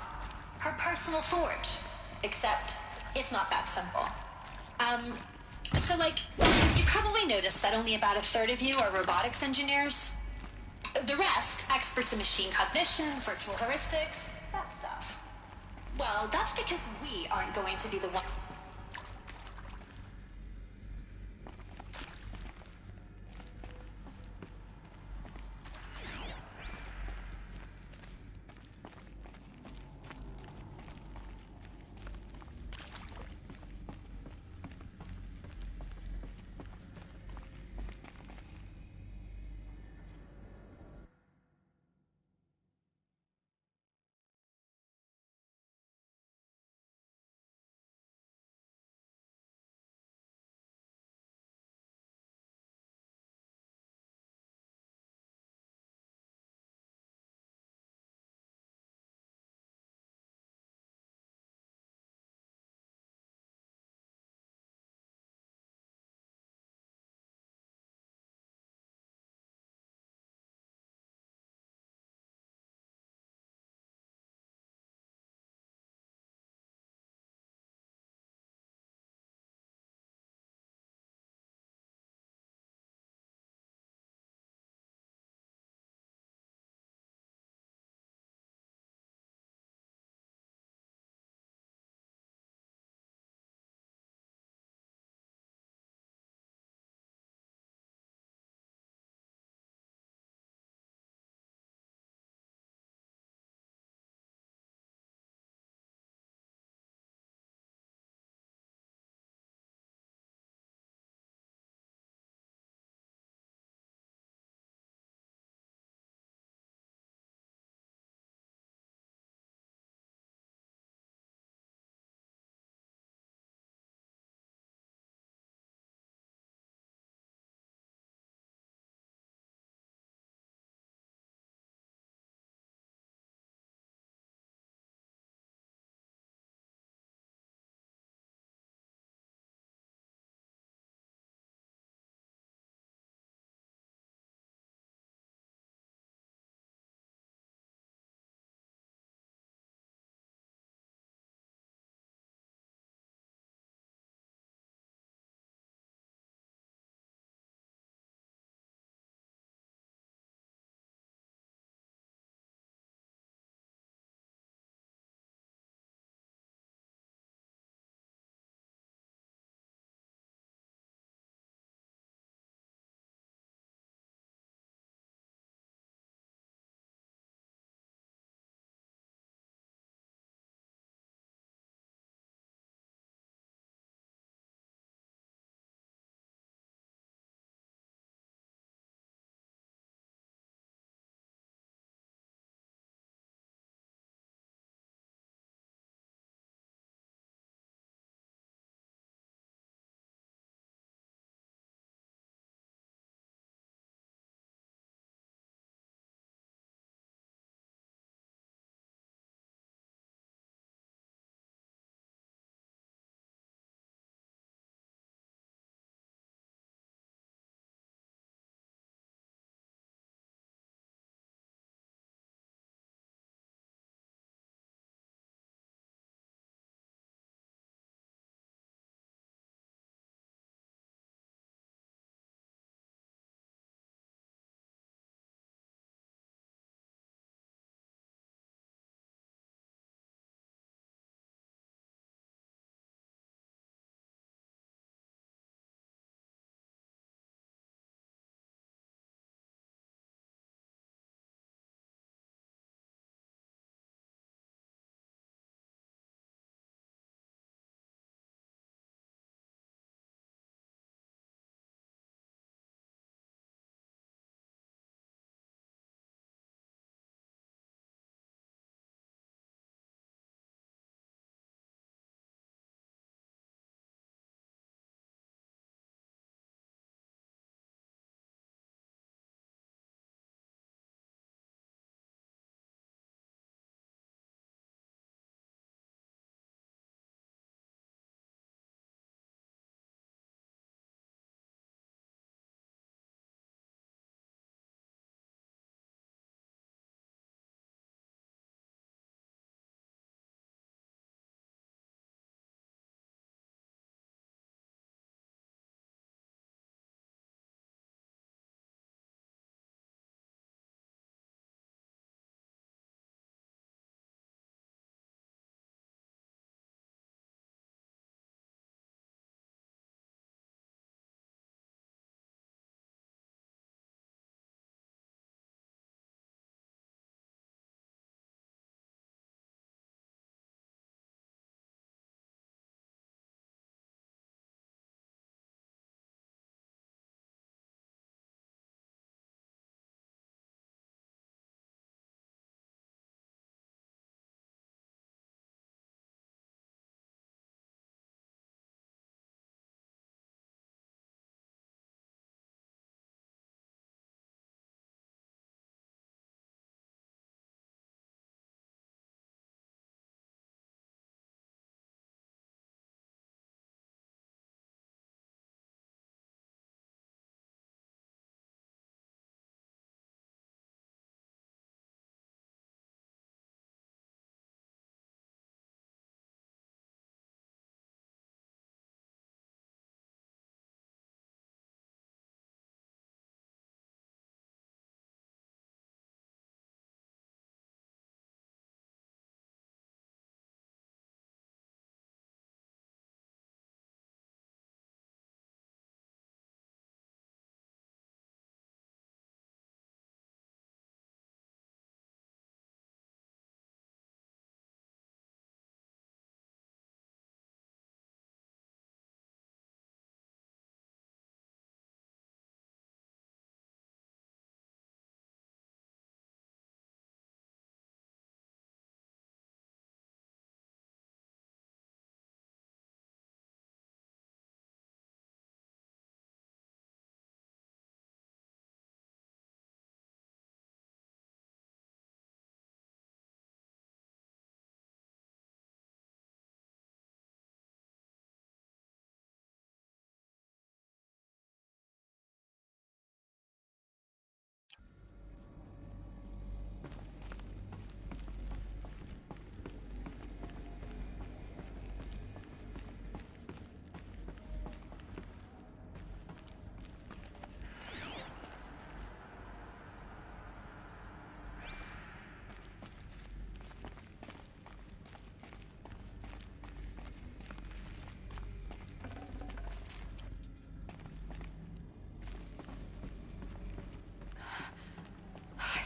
Her personal forge. Except, it's not that simple. So you probably noticed that only about a third of you are robotics engineers. The rest, experts in machine cognition, virtual heuristics, that stuff. Well, that's because we aren't going to be the one...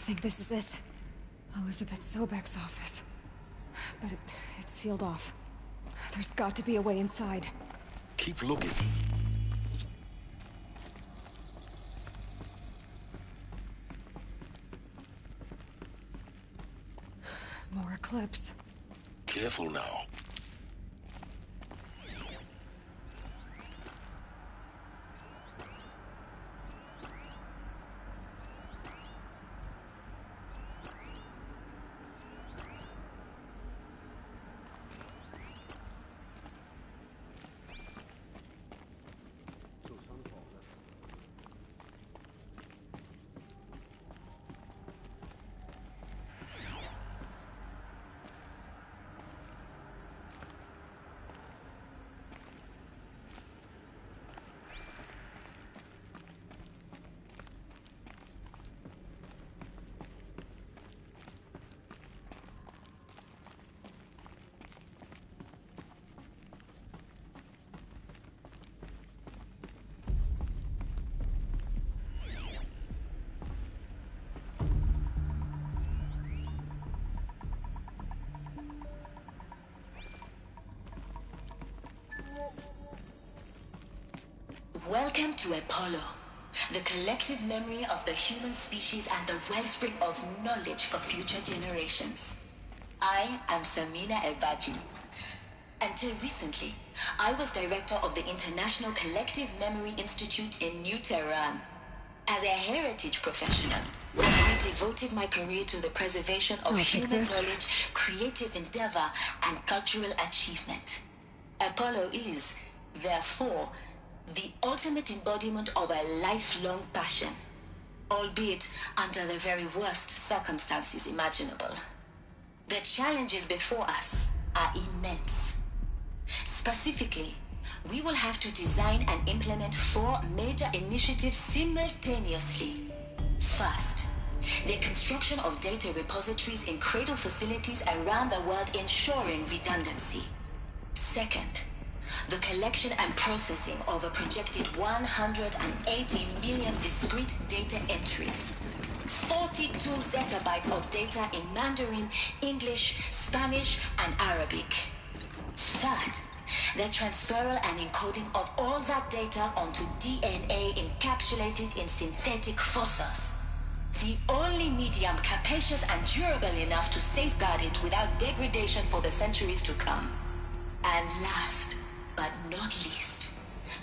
think this is it. Elizabeth Sobek's office. But it's sealed off. There's got to be a way inside. Keep looking. More Eclipse. Careful now. Welcome to Apollo, the collective memory of the human species and the wellspring of knowledge for future generations. I am Samina Ebaji. Until recently, I was director of the International Collective Memory Institute in New Tehran. As a heritage professional, I devoted my career to the preservation of human knowledge, creative endeavor, and cultural achievement. Apollo is, therefore, the ultimate embodiment of a lifelong passion, albeit under the very worst circumstances imaginable. The challenges before us are immense. Specifically, we will have to design and implement 4 major initiatives simultaneously. First, the construction of data repositories in cradle facilities around the world, ensuring redundancy. Second, the collection and processing of a projected 180 million discrete data entries. 42 zettabytes of data in Mandarin, English, Spanish, and Arabic. Third, the transferal and encoding of all that data onto DNA encapsulated in synthetic fossils. The only medium capacious and durable enough to safeguard it without degradation for the centuries to come. And last, but not least,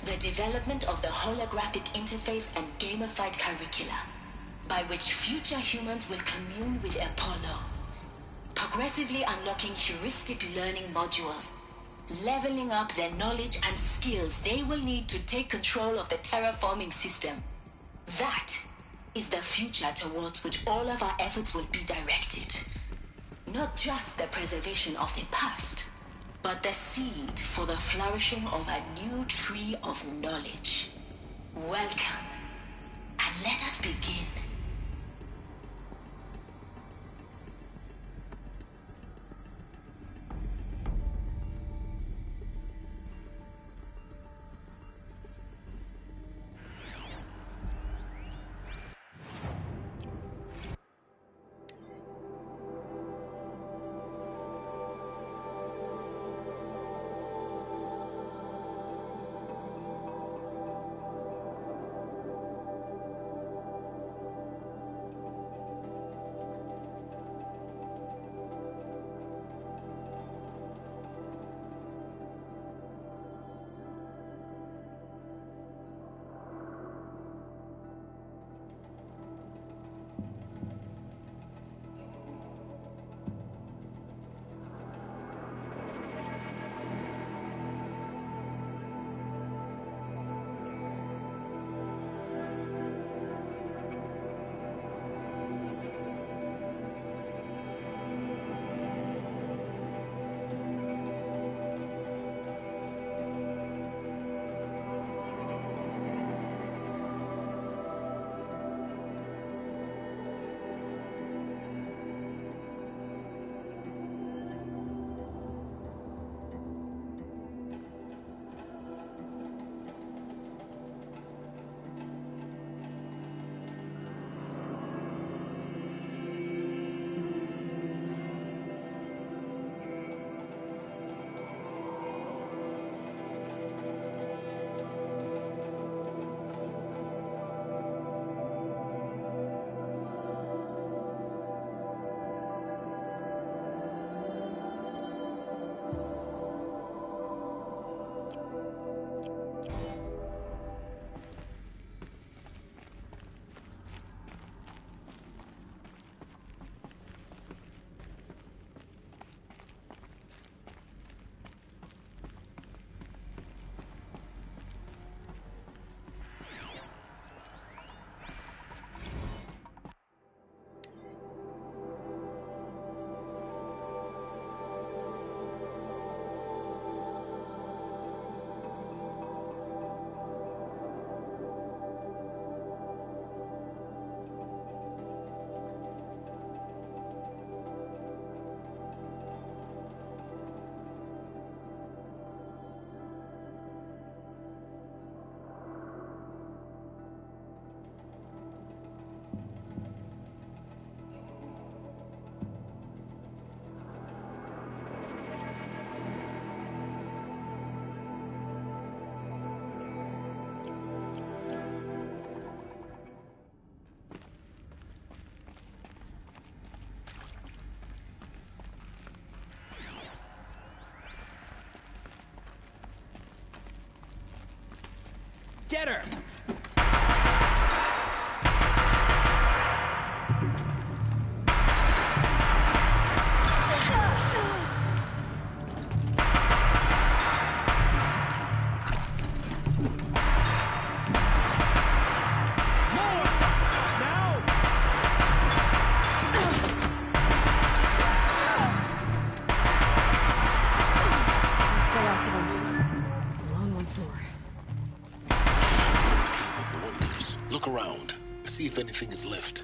the development of the holographic interface and gamified curricula, by which future humans will commune with Apollo, progressively unlocking heuristic learning modules, leveling up their knowledge and skills they will need to take control of the terraforming system. That is the future towards which all of our efforts will be directed. Not just the preservation of the past, but the seed for the flourishing of a new tree of knowledge. Welcome, and let us begin. Get her! Look around. See if anything is left.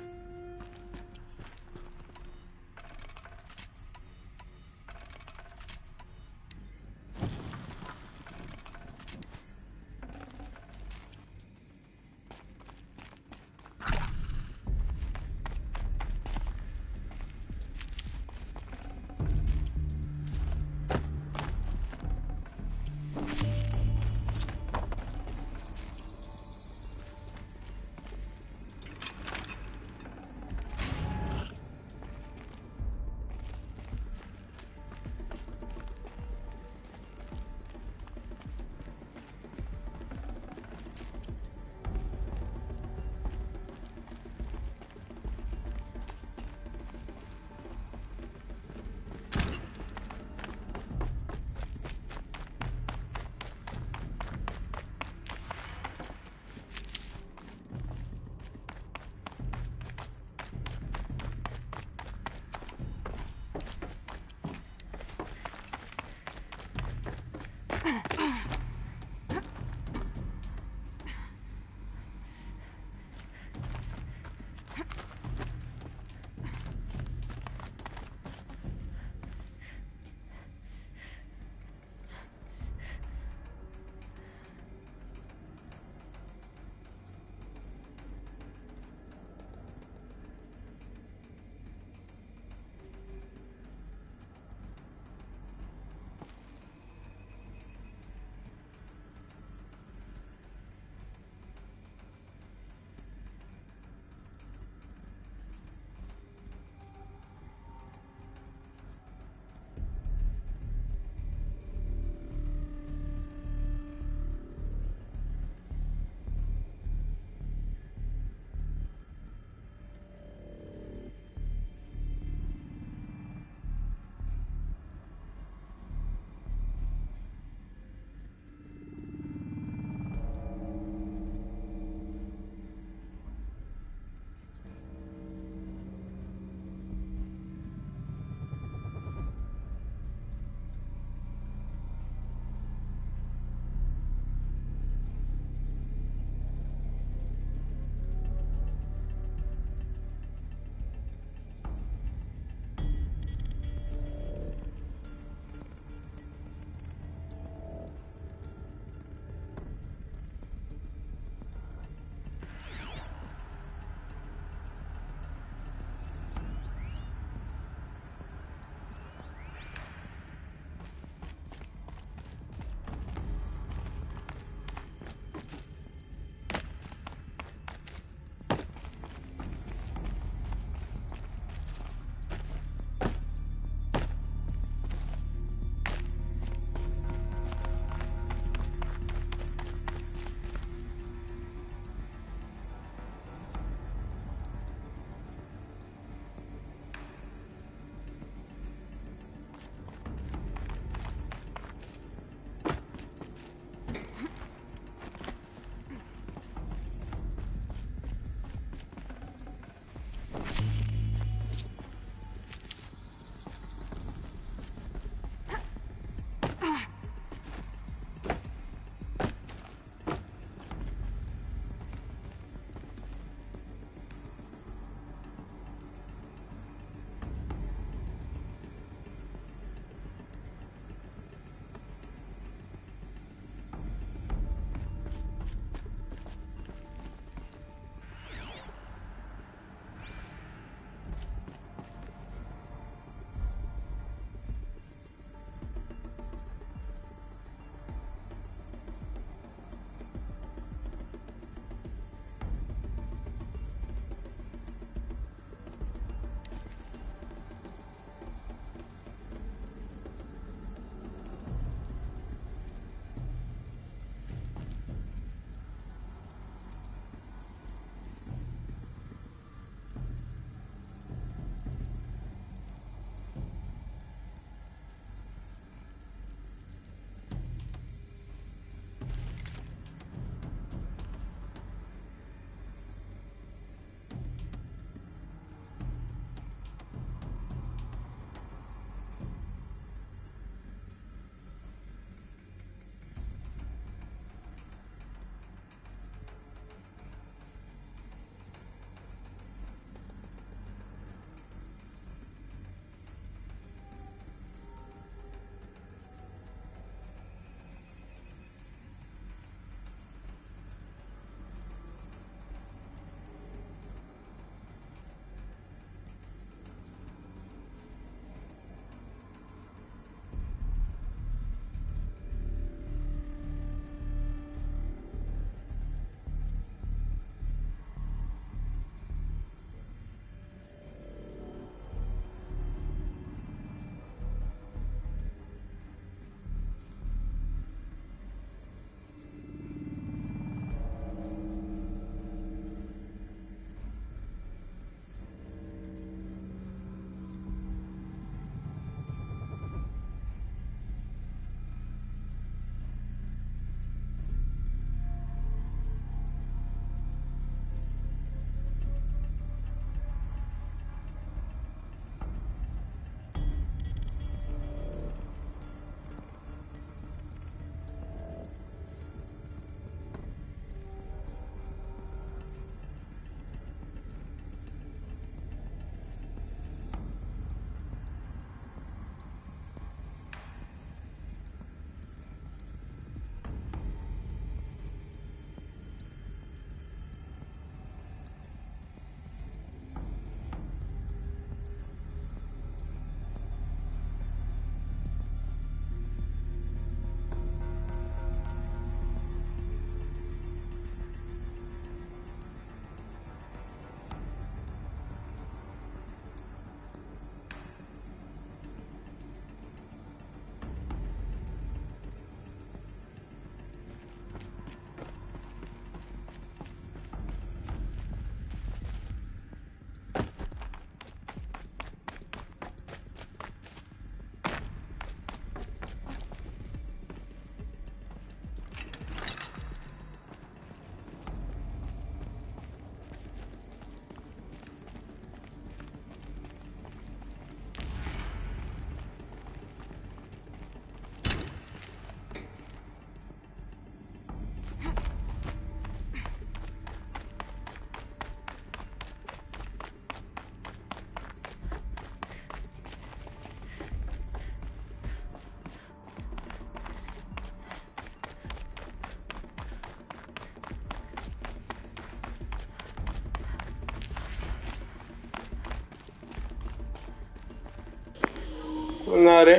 ନା ରେ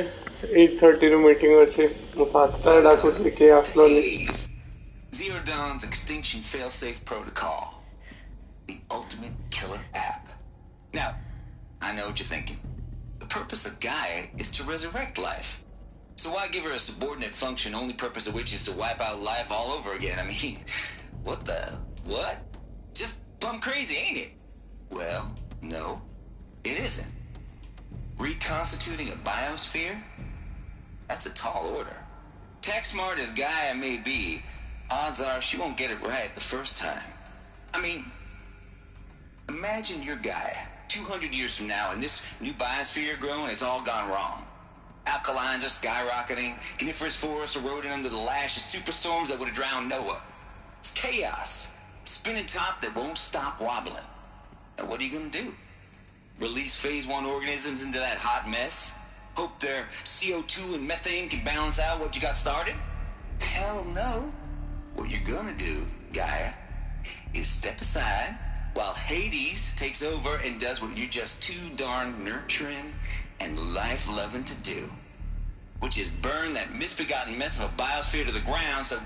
8:30 ରୁ meeting ଅଛି ମୁଁ 7ଟା ଡାକୁଥିଲି କେହି ଆସିଲନି Zero Dawn's extinction failsafe protocol. The ultimate killer app. Now, I know what you're thinking. The purpose of Gaia is to resurrect life. So why give her a subordinate function, only purpose of which is to wipe out life all over again? I mean, what? Just plumb crazy, ain't it? Well, no, it isn't. Reconstituting a biosphere? That's a tall order. Tech smart as Gaia may be, odds are she won't get it right the first time. I mean, imagine your Gaia 200 years from now and this new biosphere you're growing, it's all gone wrong. Alkalines are skyrocketing, coniferous forests eroding under the lash of superstorms that would have drowned Noah. It's chaos. Spinning top that won't stop wobbling. Now what are you gonna do? Release phase 1 organisms into that hot mess? Hope their CO2 and methane can balance out what you got started? Hell no. What you're gonna do, Gaia, is step aside while Hades takes over and does what you're just too darn nurturing and life-loving to do, which is burn that misbegotten mess of a biosphere to the ground so...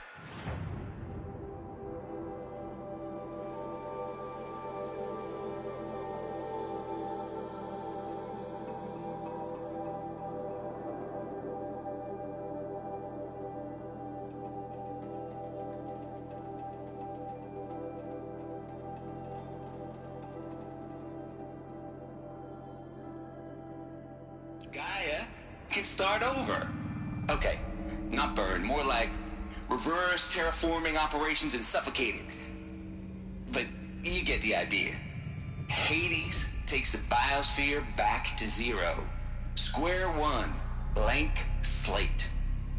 Gaia can start over. Okay, not burn, more like reverse terraforming operations and suffocating. But you get the idea. Hades takes the biosphere back to zero. Square one, blank slate.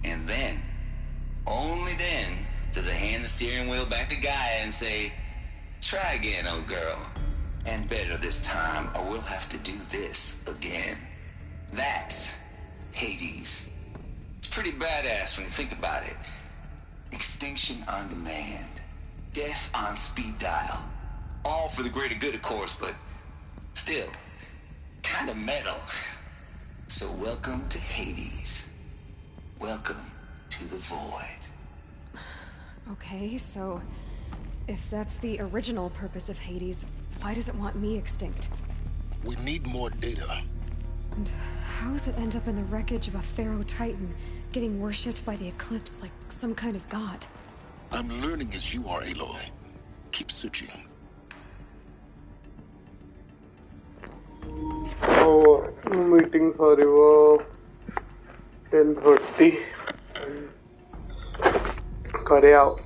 And then, only then, does it hand the steering wheel back to Gaia and say, try again, old girl. And better this time, or we'll have to do this again. That's Hades. It's pretty badass when you think about it. Extinction on demand. Death on speed dial. All for the greater good, of course, but still, kind of metal. So welcome to Hades. Welcome to the void. Okay, so if that's the original purpose of Hades, why does it want me extinct? We need more data. And how does it end up in the wreckage of a Pharaoh Titan, getting worshipped by the Eclipse like some kind of god? I'm learning as you are, Aloy. Keep searching. Oh, meeting sorry वो 10:30 करे आओ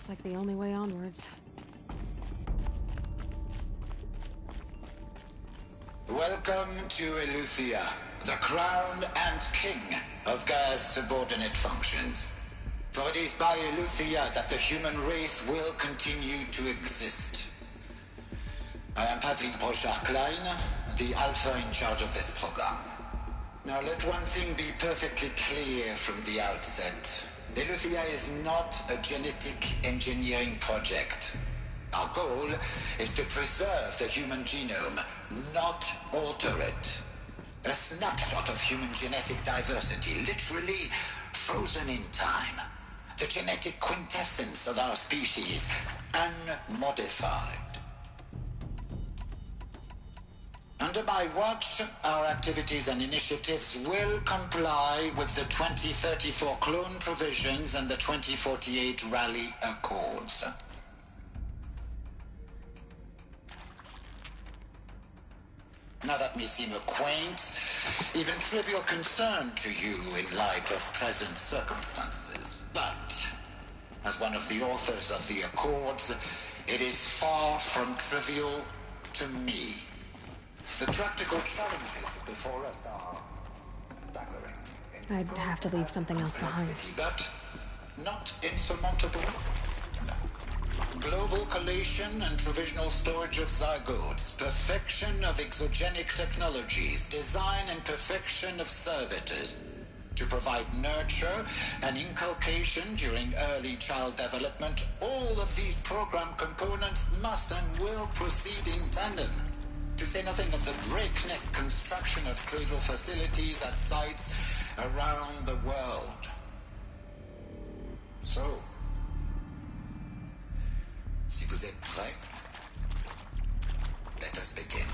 Looks like the only way onwards. Welcome to Eleuthia, the crown and king of Gaia's subordinate functions. For it is by Eleuthia that the human race will continue to exist. I am Patrick Brochard-Klein, the Alpha in charge of this program. Now let one thing be perfectly clear from the outset. Eleuthia is not a genetic engineering project. Our goal is to preserve the human genome, not alter it. A snapshot of human genetic diversity, literally frozen in time. The genetic quintessence of our species, unmodified. Under my watch, our activities and initiatives will comply with the 2034 clone provisions and the 2048 Rally Accords. Now that may seem a quaint, even trivial concern to you in light of present circumstances, but as one of the authors of the Accords, it is far from trivial to me. The practical challenges before us are staggering. I'd have to leave something else behind. But not insurmountable. No. Global collation and provisional storage of zygotes, perfection of exogenic technologies, design and perfection of servitors, to provide nurture and inculcation during early child development. All of these program components must and will proceed in tandem. To say nothing of the breakneck construction of cradle facilities at sites around the world. So, si vous êtes prêts, let us begin.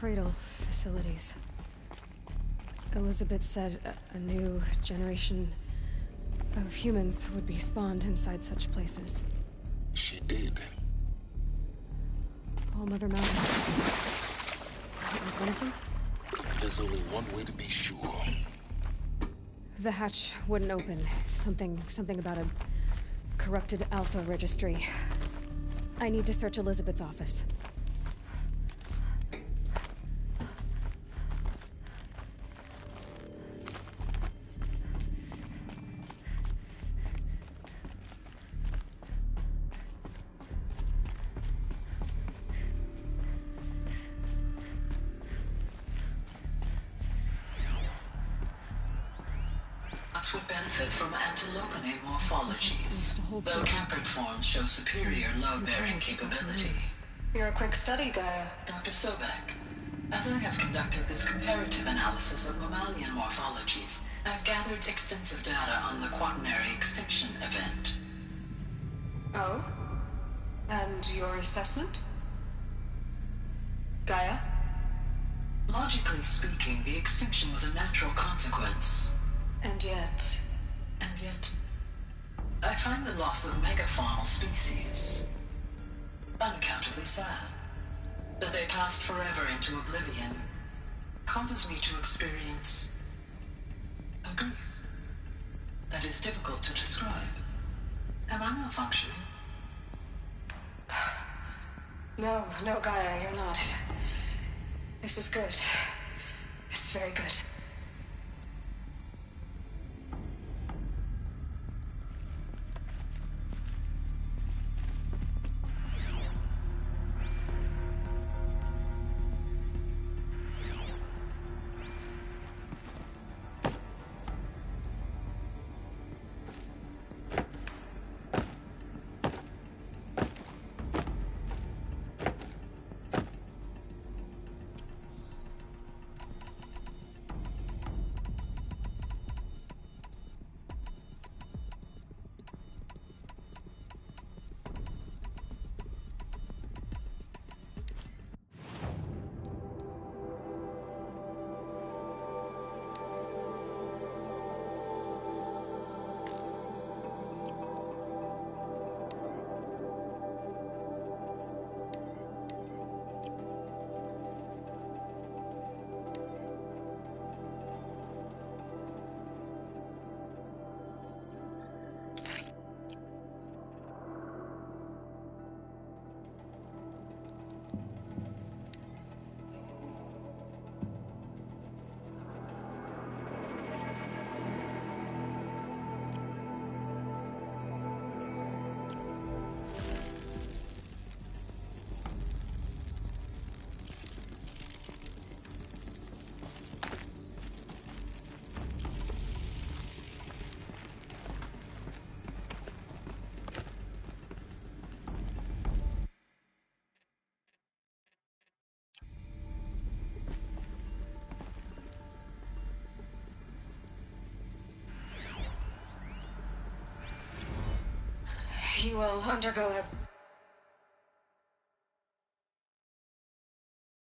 Cradle facilities. Elizabeth said a new generation of humans would be spawned inside such places. She did. All Mother Mountain. It was one of them? There's only one way to be sure. The hatch wouldn't open. Something about a corrupted Alpha registry. I need to search Elizabeth's office. Would benefit from antilopine morphologies, though Camprid forms show superior load-bearing capability. You're a quick study, Gaia. Dr. Sobek, as I have conducted this comparative analysis of mammalian morphologies, I've gathered extensive data on the quaternary extinction event. Oh? And your assessment? Gaia? Logically speaking, the extinction was a natural consequence. And yet, I find the loss of megafaunal species unaccountably sad. That they passed forever into oblivion causes me to experience a grief that is difficult to describe. Am I malfunctioning? No, Gaia, you're not. This is good. It's very good. You will undergo a